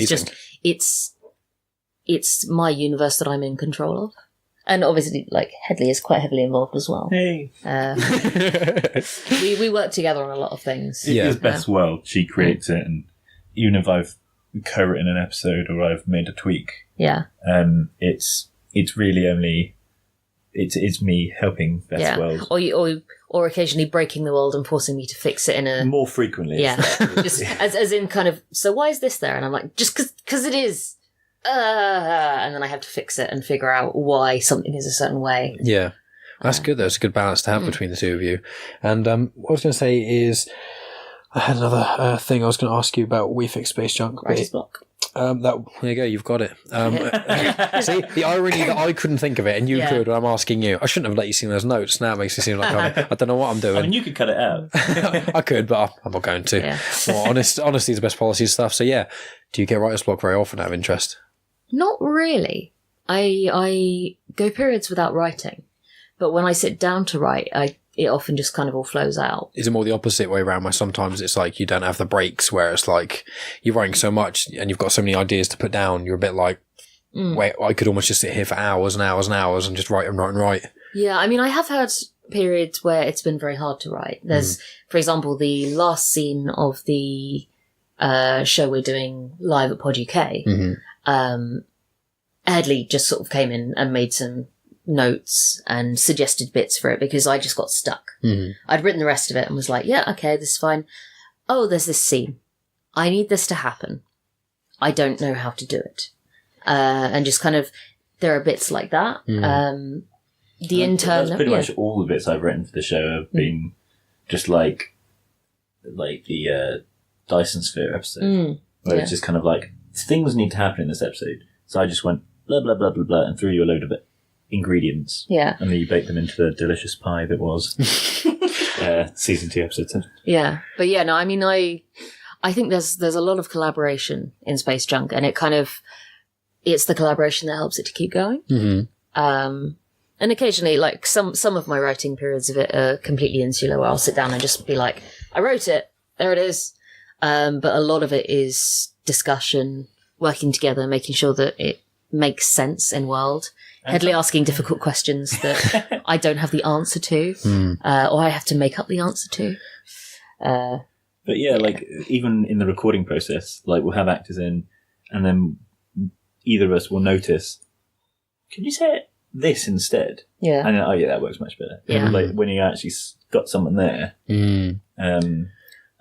S4: it's my universe that I'm in control of. And obviously, like, Hedley is quite heavily involved as well.
S5: Hey.
S4: We work together on a lot of things.
S5: It is Beth's world. She creates it, and even if I've co-written an episode or I've made a tweak, it's really only it's me helping Beth's world. Or occasionally breaking the world and forcing me to fix it in a more frequently.
S4: Yeah, just as in kind of. So why is this there? And I'm like, just because it is. And then I have to fix it and figure out why something is a certain way.
S1: Yeah. That's good, though. It's a good balance to have between the two of you. And what I was going to say is, I had another thing I was going to ask you about We Fix Space Junk.
S4: Writer's block.
S1: There you go, you've got it. See, the irony that I couldn't think of it and you could when I'm asking you. I shouldn't have let you see those notes. Now it makes it seem like I don't know what I'm doing.
S5: I mean, you could cut it out.
S1: I could, but I'm not going to.
S4: Yeah.
S1: Well, honesty is the best policy stuff. So yeah, do you get writer's block very often out of interest?
S4: Not really. I go periods without writing, but when I sit down to write, it often just kind of all flows out.
S1: Is it more the opposite way around, where sometimes it's like you don't have the breaks, where it's like you're writing so much and you've got so many ideas to put down, you're a bit like, wait, I could almost just sit here for hours and hours and hours and just write and write and write. Yeah,
S4: I mean, I have had periods where it's been very hard to write. There's, for example, the last scene of the show we're doing live at Pod UK. Hedley just sort of came in and made some notes and suggested bits for it because I just got stuck. I'd written the rest of it and was like, yeah, okay, this is fine. Oh, there's this scene. I need this to happen. I don't know how to do it. And just kind of, there are bits like that. The Intern.
S5: That's pretty much all the bits I've written for the show have been just like the Dyson Sphere episode, where it's just kind of like, things need to happen in this episode. So I just went blah, blah, blah, blah, blah, and threw you a load of ingredients.
S4: Yeah.
S5: And then you baked them into the delicious pie that was season 2, episode 10.
S4: Yeah. But yeah, no, I mean, I think there's a lot of collaboration in Space Junk, and it's the collaboration that helps it to keep going. And occasionally, like, some of my writing periods of it are completely insular, where I'll sit down and just be like, I wrote it, there it is. But a lot of it is discussion, working together, making sure that it makes sense in world. Hedley asking difficult questions that I don't have the answer to, or I have to make up the answer to.
S5: But yeah, like, even in the recording process, like, we'll have actors in, and then either of us will notice, can you say this instead?
S4: Yeah.
S5: And then, oh yeah, that works much better.
S4: Yeah.
S5: Like, when you actually got someone there.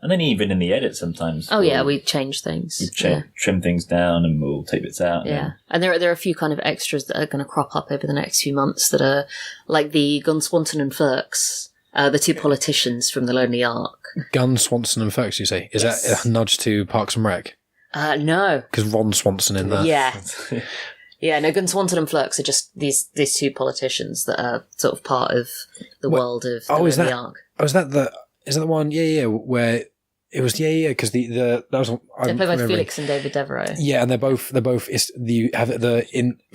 S5: And then even in the edit sometimes.
S4: Oh yeah, we change things.
S5: We trim things down and we'll take bits out.
S4: Yeah. And there are a few kind of extras that are going to crop up over the next few months that are like the Gun Swanton and Ferks, the two politicians from The Lonely Ark.
S1: Gun Swanson and Ferks, you say? Is that a nudge to Parks and Rec?
S4: No.
S1: Because Ron Swanson in there.
S4: Yeah. Yeah, no, Gunswanton and Flux are just these two politicians that are sort of part of the world of the Lonely Ark.
S1: Oh, is that the one? Yeah, where it was because that was
S4: they're played by Felix and David Devereaux.
S1: Yeah, and they're both you have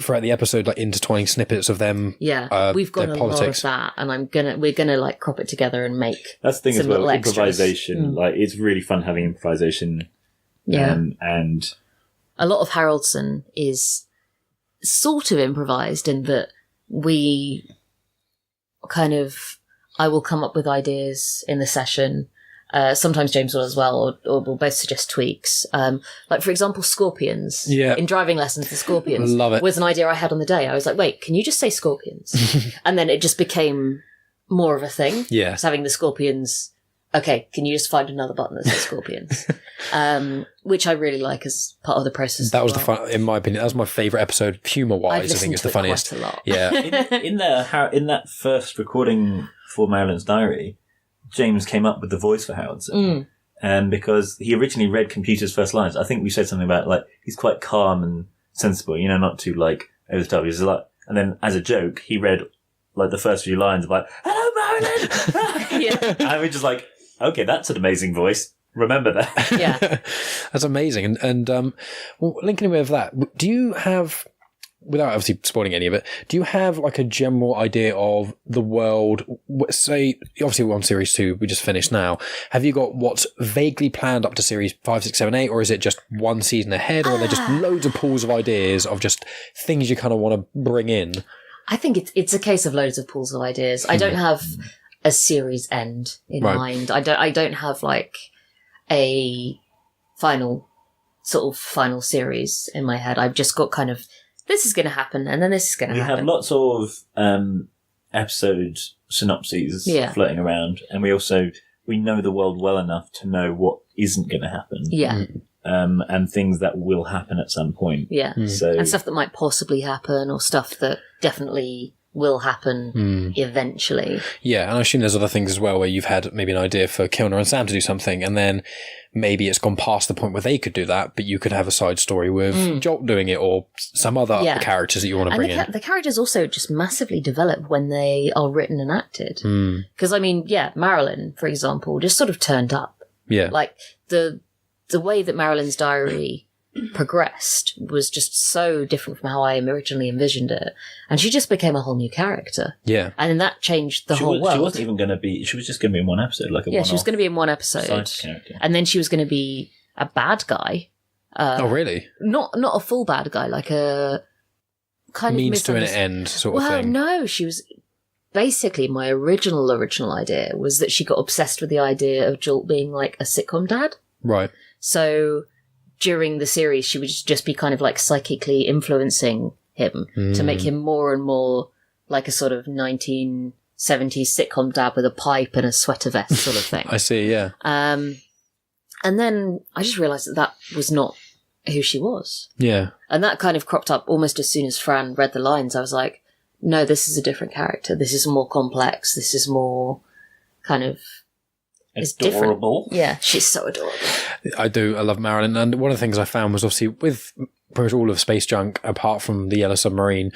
S1: throughout the episode like intertwining snippets of them.
S4: Yeah, we've got a politics. Lot of that, and we're gonna like crop it together and make.
S5: That's the thing as well. Improvisation, like it's really fun having improvisation.
S4: Yeah,
S5: and
S4: a lot of Haraldson is sort of improvised in that we I will come up with ideas in the session. Sometimes James will as well, or we'll both suggest tweaks. Like, for example, scorpions.
S1: Yeah.
S4: In driving lessons, the scorpions
S1: Love it.
S4: was an idea I had on the day. I was like, wait, can you just say scorpions? And then it just became more of a thing.
S1: Yeah.
S4: Just having the scorpions. Okay, can you just find another button that says scorpions? Which I really like as part of the process.
S1: That was the fun, in my opinion. That was my favourite episode, humour-wise. I think it's the funniest.
S4: Quite a lot.
S1: Yeah.
S5: in that first recording for Marilyn's Diary, James came up with the voice for Haraldson. Because he originally read Computer's first lines. I think we said something about, like, he's quite calm and sensible, not too, like, over the top. He's like, and then as a joke, he read, like, the first few lines of, like, hello, Marilyn!
S4: Yeah.
S5: And we're just like, okay, that's an amazing voice. Remember that.
S4: Yeah.
S1: That's amazing. And well, linking with that, do you have, without obviously spoiling any of it, do you have like a general idea of the world? Say, obviously we're on series 2, we just finished now. Have you got what's vaguely planned up to series 5, 6, 7, 8, or is it just one season ahead, or are there just loads of pools of ideas of just things you kind of want to bring in?
S4: I think it's a case of loads of pools of ideas. I don't have a series end in mind. I don't have like a final series in my head. I've just got kind of, this is going to happen, and then this is going to happen.
S5: We have lots of episode synopses floating around, and we know the world well enough to know what isn't going to happen.
S4: Yeah.
S5: And things that will happen at some point.
S4: Yeah. And stuff that might possibly happen, or stuff that definitely will happen eventually.
S1: Yeah, and I assume there's other things as well where you've had maybe an idea for Kilner and Sam to do something, and then maybe it's gone past the point where they could do that, but you could have a side story with Jolt doing it, or some other characters that you want to bring in.
S4: The characters also just massively develop when they are written and acted. Because, I mean, Marilyn, for example, just sort of turned up.
S1: Yeah.
S4: Like, the way that Marilyn's Diary progressed was just so different from how I originally envisioned it. And she just became a whole new character.
S1: Yeah.
S4: And then that changed the whole world.
S5: She wasn't even going to be, she was just going to be in one episode, like a
S4: she was going to be in one episode. And then she was going to be a bad guy.
S1: Oh, really?
S4: Not a full bad guy, like a kind of
S1: means to an end sort of thing.
S4: Well, no, she was... Basically, my original idea was that she got obsessed with the idea of Jolt being like a sitcom dad.
S1: Right.
S4: So during the series, she would just be kind of like psychically influencing him to make him more and more like a sort of 1970s sitcom dad with a pipe and a sweater vest sort of thing.
S1: I see, yeah.
S4: And then I just realised that was not who she was.
S1: Yeah.
S4: And that kind of cropped up almost as soon as Fran read the lines. I was like, no, this is a different character. This is more complex. This is more kind of...
S5: adorable.
S4: Yeah, she's so adorable.
S1: I do. I love Marilyn. And one of the things I found was obviously with pretty much all of Space Junk, apart from the Yellow Submarine,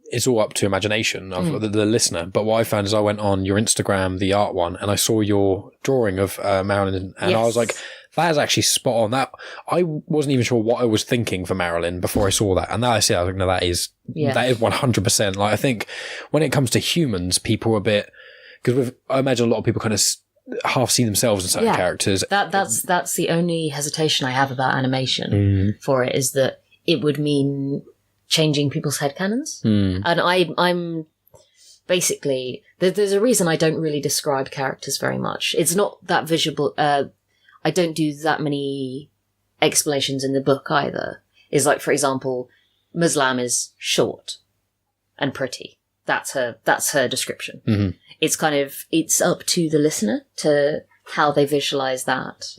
S1: it's all up to imagination of the listener. But what I found is I went on your Instagram, the art one, and I saw your drawing of Marilyn, and I was like, that is actually spot on. That I wasn't even sure what I was thinking for Marilyn before I saw that. And now I see it, I was like, no, that is 100%. Like, I think when it comes to humans, people are a bit, because I imagine a lot of people kind of half see themselves in certain characters.
S4: That's the only hesitation I have about animation for it, is that it would mean changing people's headcanons. And I'm basically, there's a reason I don't really describe characters very much. It's not that visual. I don't do that many explanations in the book either. Is like, for example, Muslam is short and pretty. That's her description. It's kind of, it's up to the listener to how they visualize that.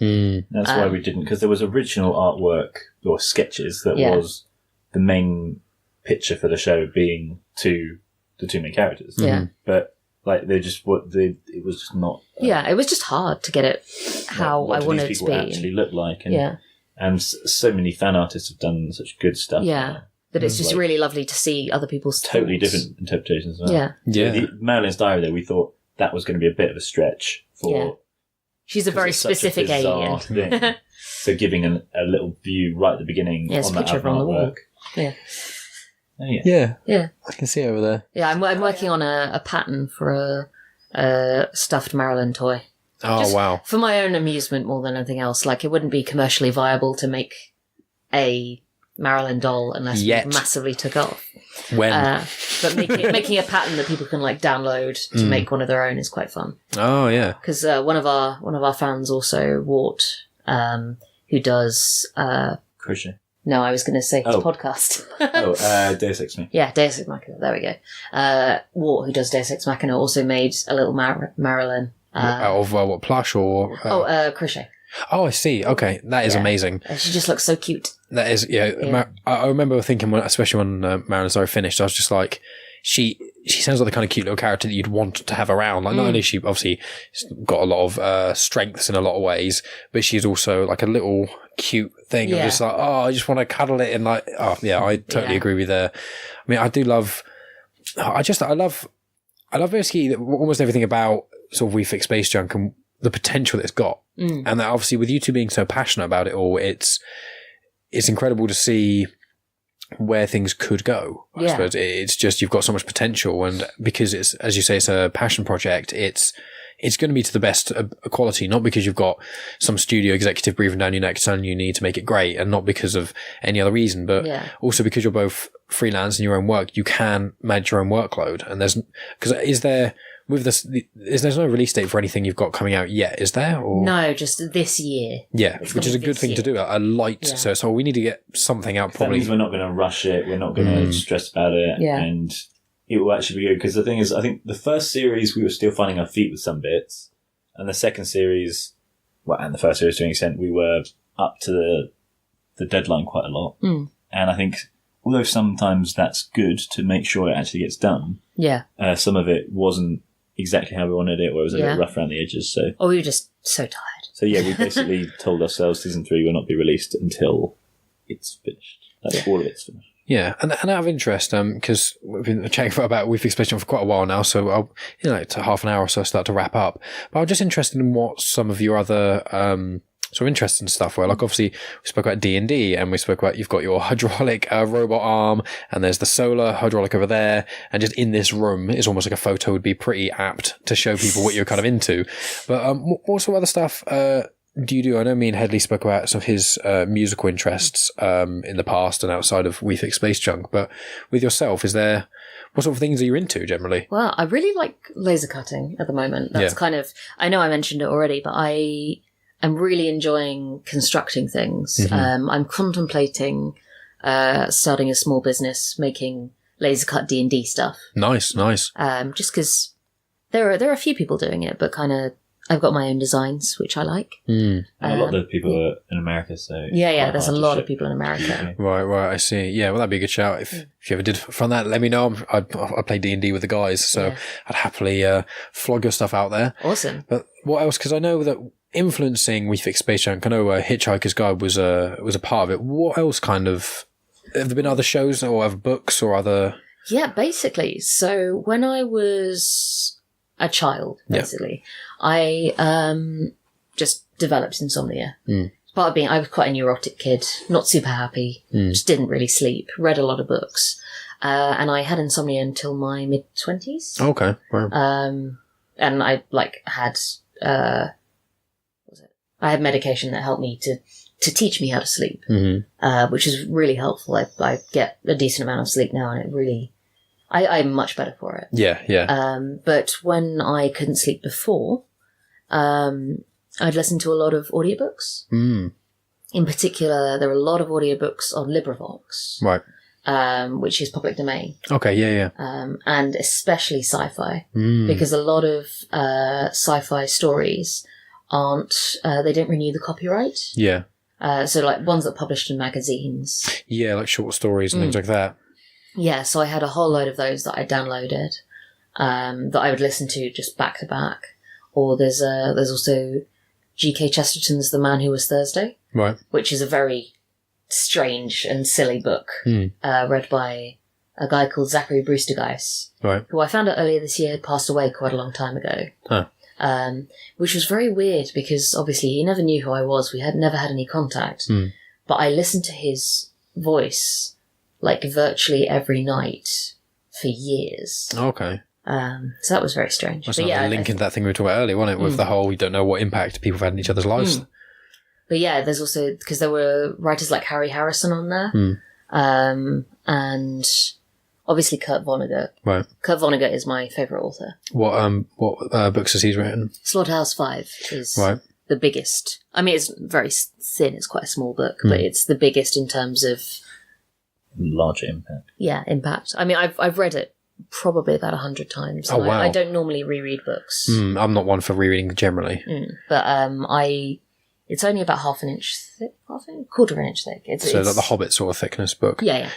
S5: That's why we didn't, because there was original artwork or sketches that was the main picture for the show being the two main characters.
S4: Yeah.
S5: But like it was just not.
S4: It was just hard to get it how
S5: what
S4: I wanted it to be.
S5: Actually look like, and so many fan artists have done such good stuff.
S4: Yeah. That it's just really lovely to see other people's
S5: totally
S4: thoughts.
S5: different interpretations as well.
S4: Yeah.
S1: Yeah.
S5: The Marilyn's Diary, though, we thought that was going to be a bit of a stretch for...
S4: Yeah. She's a very specific alien.
S5: Thing. So giving a little view right at the beginning
S4: Yeah, it's
S5: on
S4: a
S5: that
S4: picture of her on the wall.
S5: artwork.
S4: Yeah.
S5: Oh, yeah.
S1: Yeah.
S4: Yeah.
S1: I can see it over there.
S4: Yeah, I'm working on a pattern for a stuffed Marilyn toy.
S1: Oh,
S4: Just
S1: wow.
S4: For my own amusement more than anything else. Like, it wouldn't be commercially viable to make a Marilyn doll unless
S1: Yet.
S4: we massively took off.
S1: When?
S4: But making a pattern that people can like download to make one of their own is quite fun.
S1: Oh, yeah.
S4: Because one of our fans also, Wart, who does
S5: Crochet.
S4: no, I was going to say his
S5: Oh.
S4: podcast.
S5: Deus Ex Machina.
S4: Yeah, Deus Ex Machina. There we go. Wart, who does Deus Ex Machina, also made a little Marilyn.
S1: Out of what, plush or...
S4: Crochet.
S1: Oh, I see. Okay. That is
S4: Yeah.
S1: amazing.
S4: She just looks so cute.
S1: That is, yeah. I remember thinking, especially when Marilyn's Diary finished, I was just like, she sounds like the kind of cute little character that you'd want to have around. Like, not only she obviously got a lot of strengths in a lot of ways, but she's also like a little cute thing.
S4: Yeah.
S1: I'm just like, oh, I just want to cuddle it and like, oh, yeah, I totally agree with you there. I mean, I do love, I love basically almost everything about sort of We Fix Space Junk and the potential that it's got. And that obviously with you two being so passionate about it all, it's incredible to see where things could go. I suppose it's just, you've got so much potential, and because it's, as you say, it's a passion project, it's going to be to the best quality, not because you've got some studio executive breathing down your neck telling you need to make it great, and not because of any other reason, but also because you're both freelance in your own work, you can manage your own workload. And there's no release date for anything you've got coming out yet, is there? Or?
S4: No, just this year.
S1: Yeah,
S4: It's
S1: which is a
S4: coming
S1: good
S4: this
S1: thing to
S4: year.
S1: do. A light, so we need to get something out
S5: That
S1: probably.
S5: means we're not going to rush it. We're not going to stress about it.
S4: Yeah.
S5: And it will actually be good. Because the thing is, I think the first series, we were still finding our feet with some bits. And the second series, and the first series to an extent, we were up to the deadline quite a lot. And I think, although sometimes that's good to make sure it actually gets done, some of it wasn't exactly how we wanted it, or it was a little rough around the edges. So,
S4: we were just so tired.
S5: So yeah, we basically told ourselves season 3 will not be released until it's finished. Like all of it's finished.
S1: Yeah, and out of interest, because we've been chatting about We've Explained for quite a while now, so I'll, to half an hour or so start to wrap up. But I'm just interested in what some of your other sort of interesting stuff were. Like, obviously, we spoke about D&D, and we spoke about, you've got your hydraulic robot arm, and there's the solar hydraulic over there, and just in this room is almost like a photo would be pretty apt to show people what you're kind of into. But what sort of other stuff do you do? I know me and Hedley spoke about some of his musical interests in the past and outside of We Fix Space Junk, but with yourself, what sort of things are you into generally?
S4: Well, I really like laser cutting at the moment. That's kind of, I know I mentioned it already, but I'm really enjoying constructing things. I'm contemplating starting a small business making laser cut D&D stuff.
S1: Nice.
S4: Just because there are a few people doing it, but kind of I've got my own designs, which I like.
S5: And a lot of the people are in America, so...
S4: Yeah, there's a lot of people in America.
S1: Right, I see. Yeah, well, that'd be a good shout. If you ever did from that, let me know. I play D&D with the guys, so I'd happily flog your stuff out there.
S4: Awesome.
S1: But what else? Because I know that influencing We Fix Space Junk, I know Hitchhiker's Guide was a part of it. What else kind of... Have there been other shows or other books or other...
S4: Yeah, basically. So when I was a child, basically, I just developed insomnia. Part of being, I was quite a neurotic kid, not super happy, just didn't really sleep, read a lot of books. And I had insomnia until my mid-20s.
S1: Okay, wow.
S4: And I had... I had medication that helped me to teach me how to sleep, which is really helpful. I get a decent amount of sleep now, and it really, I'm much better for it.
S1: Yeah.
S4: But when I couldn't sleep before, I'd listen to a lot of audiobooks. In particular, there are a lot of audiobooks on LibriVox,
S1: right,
S4: which is public domain.
S1: Okay, yeah.
S4: And especially sci-fi, because a lot of sci-fi stories they don't renew the copyright.
S1: Yeah.
S4: So like ones that are published in magazines.
S1: Yeah, like short stories and things like that.
S4: Yeah, so I had a whole load of those that I downloaded, that I would listen to just back to back. Or there's also G.K. Chesterton's The Man Who Was Thursday.
S1: Right.
S4: Which is a very strange and silly book read by a guy called Zachary Brewster-Geiss,
S1: right?
S4: Who I found out earlier this year passed away quite a long time ago.
S1: Huh.
S4: Which was very weird because obviously he never knew who I was. We had never had any contact. But I listened to his voice like virtually every night for years.
S1: Okay.
S4: So that was very strange.
S1: That's
S4: but
S1: another link into that thing we were talking about earlier, wasn't it? With the whole, you don't know what impact people have had in each other's lives.
S4: But yeah, there's also, because there were writers like Harry Harrison on there. And obviously Kurt Vonnegut.
S1: Right.
S4: Kurt Vonnegut is my favourite author.
S1: What books has he written?
S4: Slaughterhouse-Five is the biggest. I mean, it's very thin. It's quite a small book, but it's the biggest in terms of
S5: larger impact.
S4: Yeah, impact. I mean, I've read it probably about 100 times.
S1: Oh, wow.
S4: I don't normally reread books.
S1: I'm not one for rereading generally.
S4: But it's only about half an inch thick, quarter of an inch thick. It's
S1: like the Hobbit sort of thickness book.
S4: Yeah.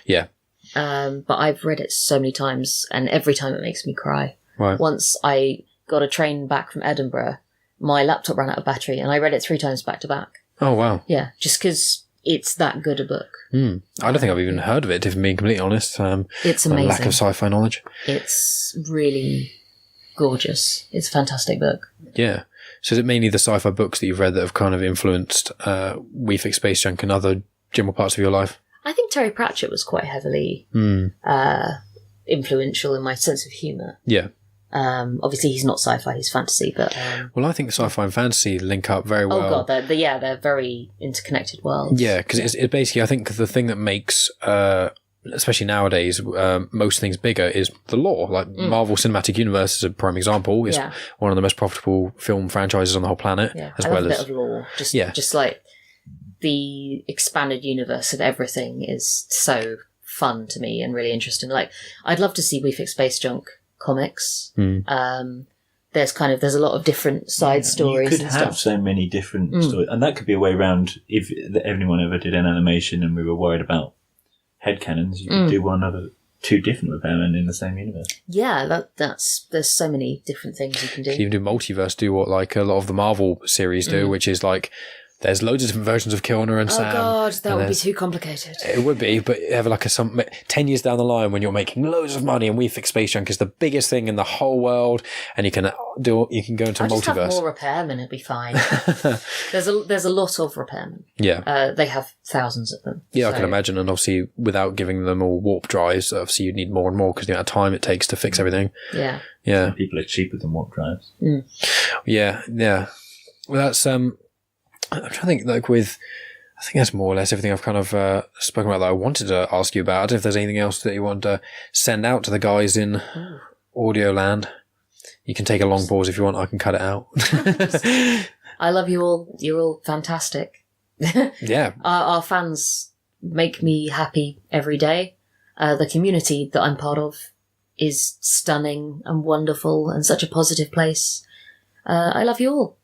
S4: But I've read it so many times, and every time it makes me cry.
S1: Right.
S4: Once I got a train back from Edinburgh, my laptop ran out of battery, and I read it 3 times back to back.
S1: Oh, wow.
S4: Yeah, just because it's that good a book.
S1: I don't think I've even heard of it, if I'm being completely honest.
S4: It's amazing.
S1: Lack of sci-fi knowledge.
S4: It's really gorgeous. It's a fantastic book.
S1: Yeah. So is it mainly the sci-fi books that you've read that have kind of influenced We Fix Space Junk and other general parts of your life?
S4: I think Terry Pratchett was quite heavily influential in my sense of humour.
S1: Yeah.
S4: Obviously, he's not sci-fi; he's fantasy. But
S1: well, I think sci-fi and fantasy link up very well.
S4: Oh god, they're very interconnected worlds.
S1: Yeah, because it's basically, I think the thing that makes, especially nowadays, most things bigger is the lore. Like Marvel Cinematic Universe is a prime example. It's one of the most profitable film franchises on the whole planet.
S4: Yeah,
S1: as
S4: I
S1: well
S4: love
S1: as
S4: a bit of lore. Just like the expanded universe of everything is so fun to me and really interesting. Like, I'd love to see We Fix Space Junk comics. There's a lot of different side stories.
S5: You could have so many different stories, and that could be a way around. If anyone ever did an animation and we were worried about headcanons, you could do one of 2 different Repairmen in the same universe.
S4: Yeah, there's so many different things you can do.
S1: You can even do multiverse, do what like a lot of the Marvel series do, which is like there's loads of different versions of Kilner and Sam.
S4: Oh god, that would be too complicated.
S1: It would be, but you have like 10 years down the line when you're making loads of money and We Fix Space Junk is the biggest thing in the whole world, and you can go into a multiverse.
S4: Just have more Repairmen, it'd be fine. There's a lot of Repairmen.
S1: Yeah.
S4: They have thousands of them.
S1: Yeah, so. I can imagine, and obviously without giving them all warp drives, obviously you'd need more and more because the amount of time it takes to fix everything.
S4: Yeah.
S1: Yeah.
S5: Some people are cheaper than warp drives.
S1: Yeah. Well, that's I'm trying to think, I think that's more or less everything I've kind of spoken about that I wanted to ask you about. If there's anything else that you want to send out to the guys in audio land, you can take a long pause if you want. I can cut it out.
S4: I love you all. You're all fantastic.
S1: Yeah.
S4: Our fans make me happy every day. The community that I'm part of is stunning and wonderful and such a positive place. I love you all.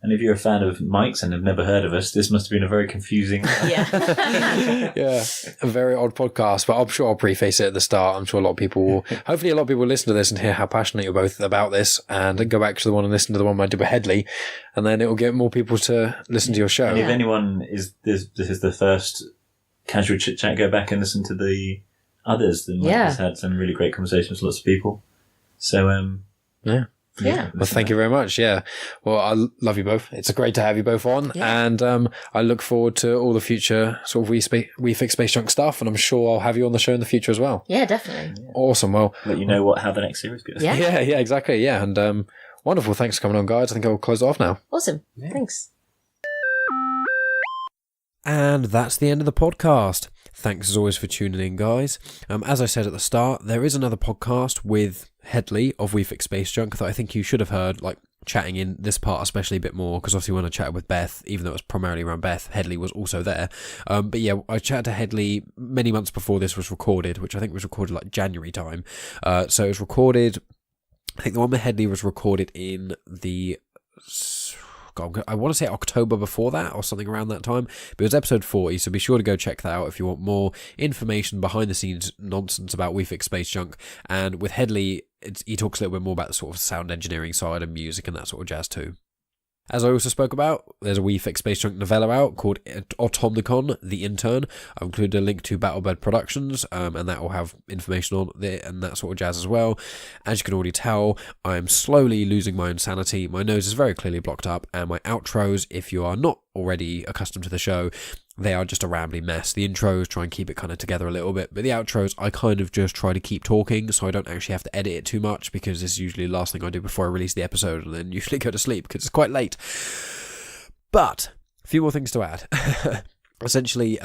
S5: And if you're a fan of Mike's and have never heard of us, this must have been a very confusing...
S4: Yeah.
S1: Yeah, a very odd podcast, but I'm sure I'll preface it at the start. I'm sure hopefully a lot of people will listen to this and hear how passionate you're both about this and go back to the one and listen to the one I did with Hedley, and then it will get more people to listen to your show.
S5: And if anyone this is the first casual chit-chat, go back and listen to the others. Then Mike has had some really great conversations with lots of people. So,
S1: yeah.
S4: Yeah.
S1: Well, thank you very much. Yeah. Well, I love you both. It's great to have you both on. Yeah. And I look forward to all the future sort of We Fix Space Junk stuff. And I'm sure I'll have you on the show in the future as well.
S4: Yeah, definitely.
S1: Awesome. Well,
S5: let you know how the next series goes.
S4: Yeah.
S1: Yeah, exactly. Yeah. And wonderful. Thanks for coming on, guys. I think I'll close it off now.
S4: Awesome. Yeah. Thanks.
S1: And that's the end of the podcast. Thanks as always for tuning in, guys. As I said at the start, there is another podcast with Hedley of We Fix Space Junk that I think you should have heard, like chatting in this part especially a bit more, because obviously when I chatted with Beth, even though it was primarily around Beth, Hedley was also there. But yeah, I chatted to Hedley many months before this was recorded, which I think was recorded like January time. So it was recorded, I think the one with Hedley was recorded in the... I want to say October before that or something around that time, but it was episode 40, so be sure to go check that out if you want more information behind the scenes nonsense about We Fix Space Junk. And with Hedley, he talks a little bit more about the sort of sound engineering side and music and that sort of jazz too. As I also spoke about, there's a We Fix Space Junk novella out called Automnicon, The Intern. I've included a link to Battlebed Productions, and that will have information on it and that sort of jazz as well. As you can already tell, I am slowly losing my insanity. My nose is very clearly blocked up, and my outros, if you are not already accustomed to the show, they are just a rambling mess. The intros try and keep it kind of together a little bit, but the outros I kind of just try to keep talking so I don't actually have to edit it too much, because this is usually the last thing I do before I release the episode, and then usually go to sleep because it's quite late. But a few more things to add. Essentially,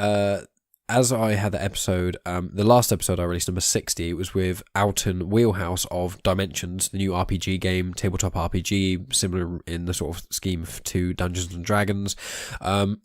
S1: as I had the episode, the last episode I released, number 60, it was with Alton Wheelhouse of Dimensions, the new RPG game, tabletop RPG, similar in the sort of scheme to Dungeons and Dragons. I'm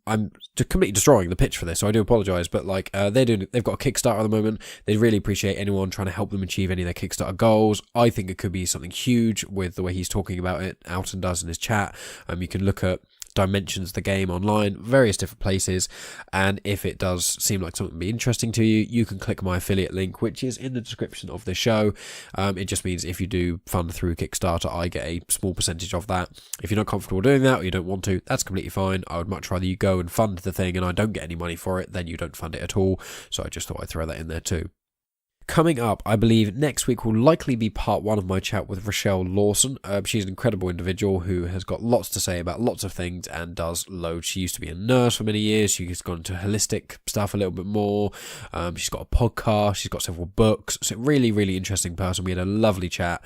S1: completely destroying the pitch for this, so I do apologise, but like they've got a Kickstarter at the moment. They really appreciate anyone trying to help them achieve any of their Kickstarter goals. I think it could be something huge with the way he's talking about it. Alton does in his chat. You can look at Dimensions, the game, online, various different places, and if it does seem like something to be interesting to you, you can click my affiliate link, which is in the description of this show. It just means if you do fund through Kickstarter, I get a small percentage of that. If you're not comfortable doing that, or you don't want to, that's completely fine. I would much rather you go and fund the thing and I don't get any money for it than you don't fund it at all, so I just thought I'd throw that in there too. Coming up, I believe next week will likely be part 1 of my chat with Rochelle Lawson. She's an incredible individual who has got lots to say about lots of things and does loads. She used to be a nurse for many years. She's gone into holistic stuff a little bit more. She's got a podcast. She's got several books. So really, really interesting person. We had a lovely chat.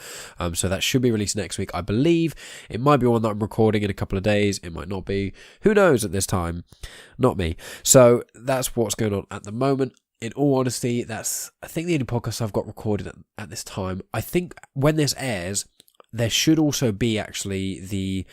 S1: So that should be released next week, I believe. It might be one that I'm recording in a couple of days. It might not be. Who knows at this time? Not me. So that's what's going on at the moment. In all honesty, that's, I think, the only podcast I've got recorded at this time. I think when this airs, there should also be actually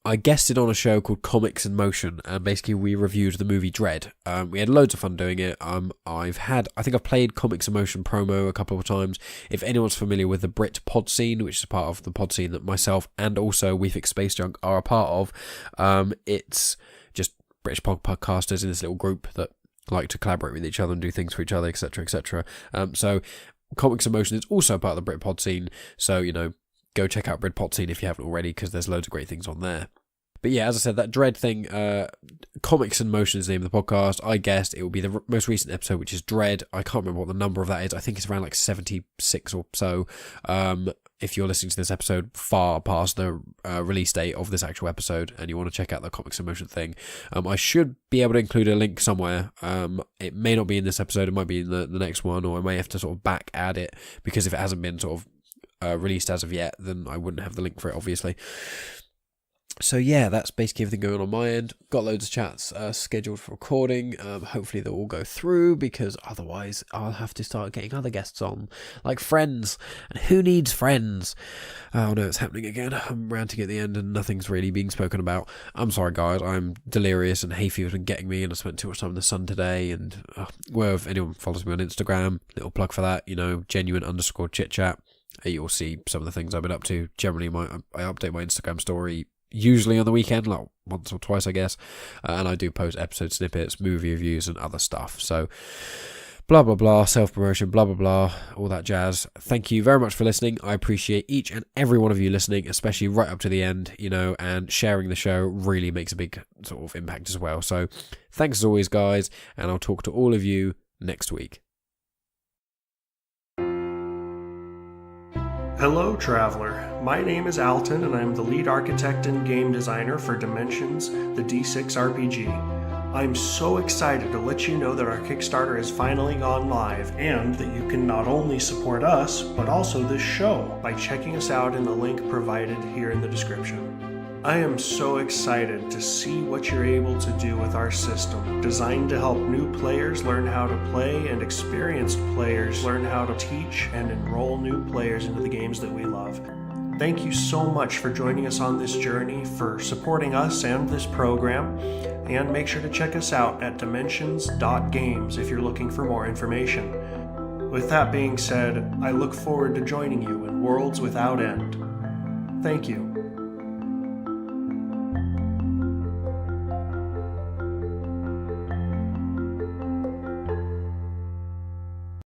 S1: I guested on a show called Comics in Motion, and basically we reviewed the movie Dread. We had loads of fun doing it. I think I've played Comics in Motion promo a couple of times. If anyone's familiar with the Brit pod scene, which is a part of the pod scene that myself and also We Fix Space Junk are a part of, it's just British podcasters in this little group that like to collaborate with each other and do things for each other, etc., etc. So Comics in Motion is also part of the Britpod scene, so, go check out Britpod scene if you haven't already, because there's loads of great things on there. But yeah, as I said, that Dread thing, Comics in Motion is the name of the podcast. I guessed it will be the most recent episode, which is Dread. I can't remember what the number of that is. I think it's around like 76 or so. If you're listening to this episode far past the release date of this actual episode and you want to check out the Comics in Motion thing, I should be able to include a link somewhere. It may not be in this episode, it might be in the next one, or I may have to sort of back add it, because if it hasn't been sort of released as of yet, then I wouldn't have the link for it, obviously. So yeah, that's basically everything going on my end. Got loads of chats scheduled for recording. Hopefully they'll all go through, because otherwise I'll have to start getting other guests on, like friends. And who needs friends? Oh no, it's happening again. I'm ranting at the end and nothing's really being spoken about. I'm sorry guys, I'm delirious and hay fever's been getting me, and I spent too much time in the sun today. And well, if anyone follows me on Instagram, little plug for that, genuine_Chit-Chat. You'll see some of the things I've been up to. Generally, I update my Instagram story usually on the weekend, like once or twice, I guess, and I do post episode snippets, movie reviews, and other stuff. So, blah blah blah, self-promotion, blah blah blah, all that jazz. Thank you very much for listening. I appreciate each and every one of you listening, especially right up to the end, and sharing the show really makes a big sort of impact as well. So, thanks as always, guys, and I'll talk to all of you next week.
S7: Hello, traveler. My name is Alton, and I'm the lead architect and game designer for Dimensions, the D6 RPG. I'm so excited to let you know that our Kickstarter has finally gone live, and that you can not only support us, but also this show by checking us out in the link provided here in the description. I am so excited to see what you're able to do with our system, designed to help new players learn how to play and experienced players learn how to teach and enroll new players into the games that we love. Thank you so much for joining us on this journey, for supporting us and this program, and make sure to check us out at dimensions.games if you're looking for more information. With that being said, I look forward to joining you in Worlds Without End. Thank you.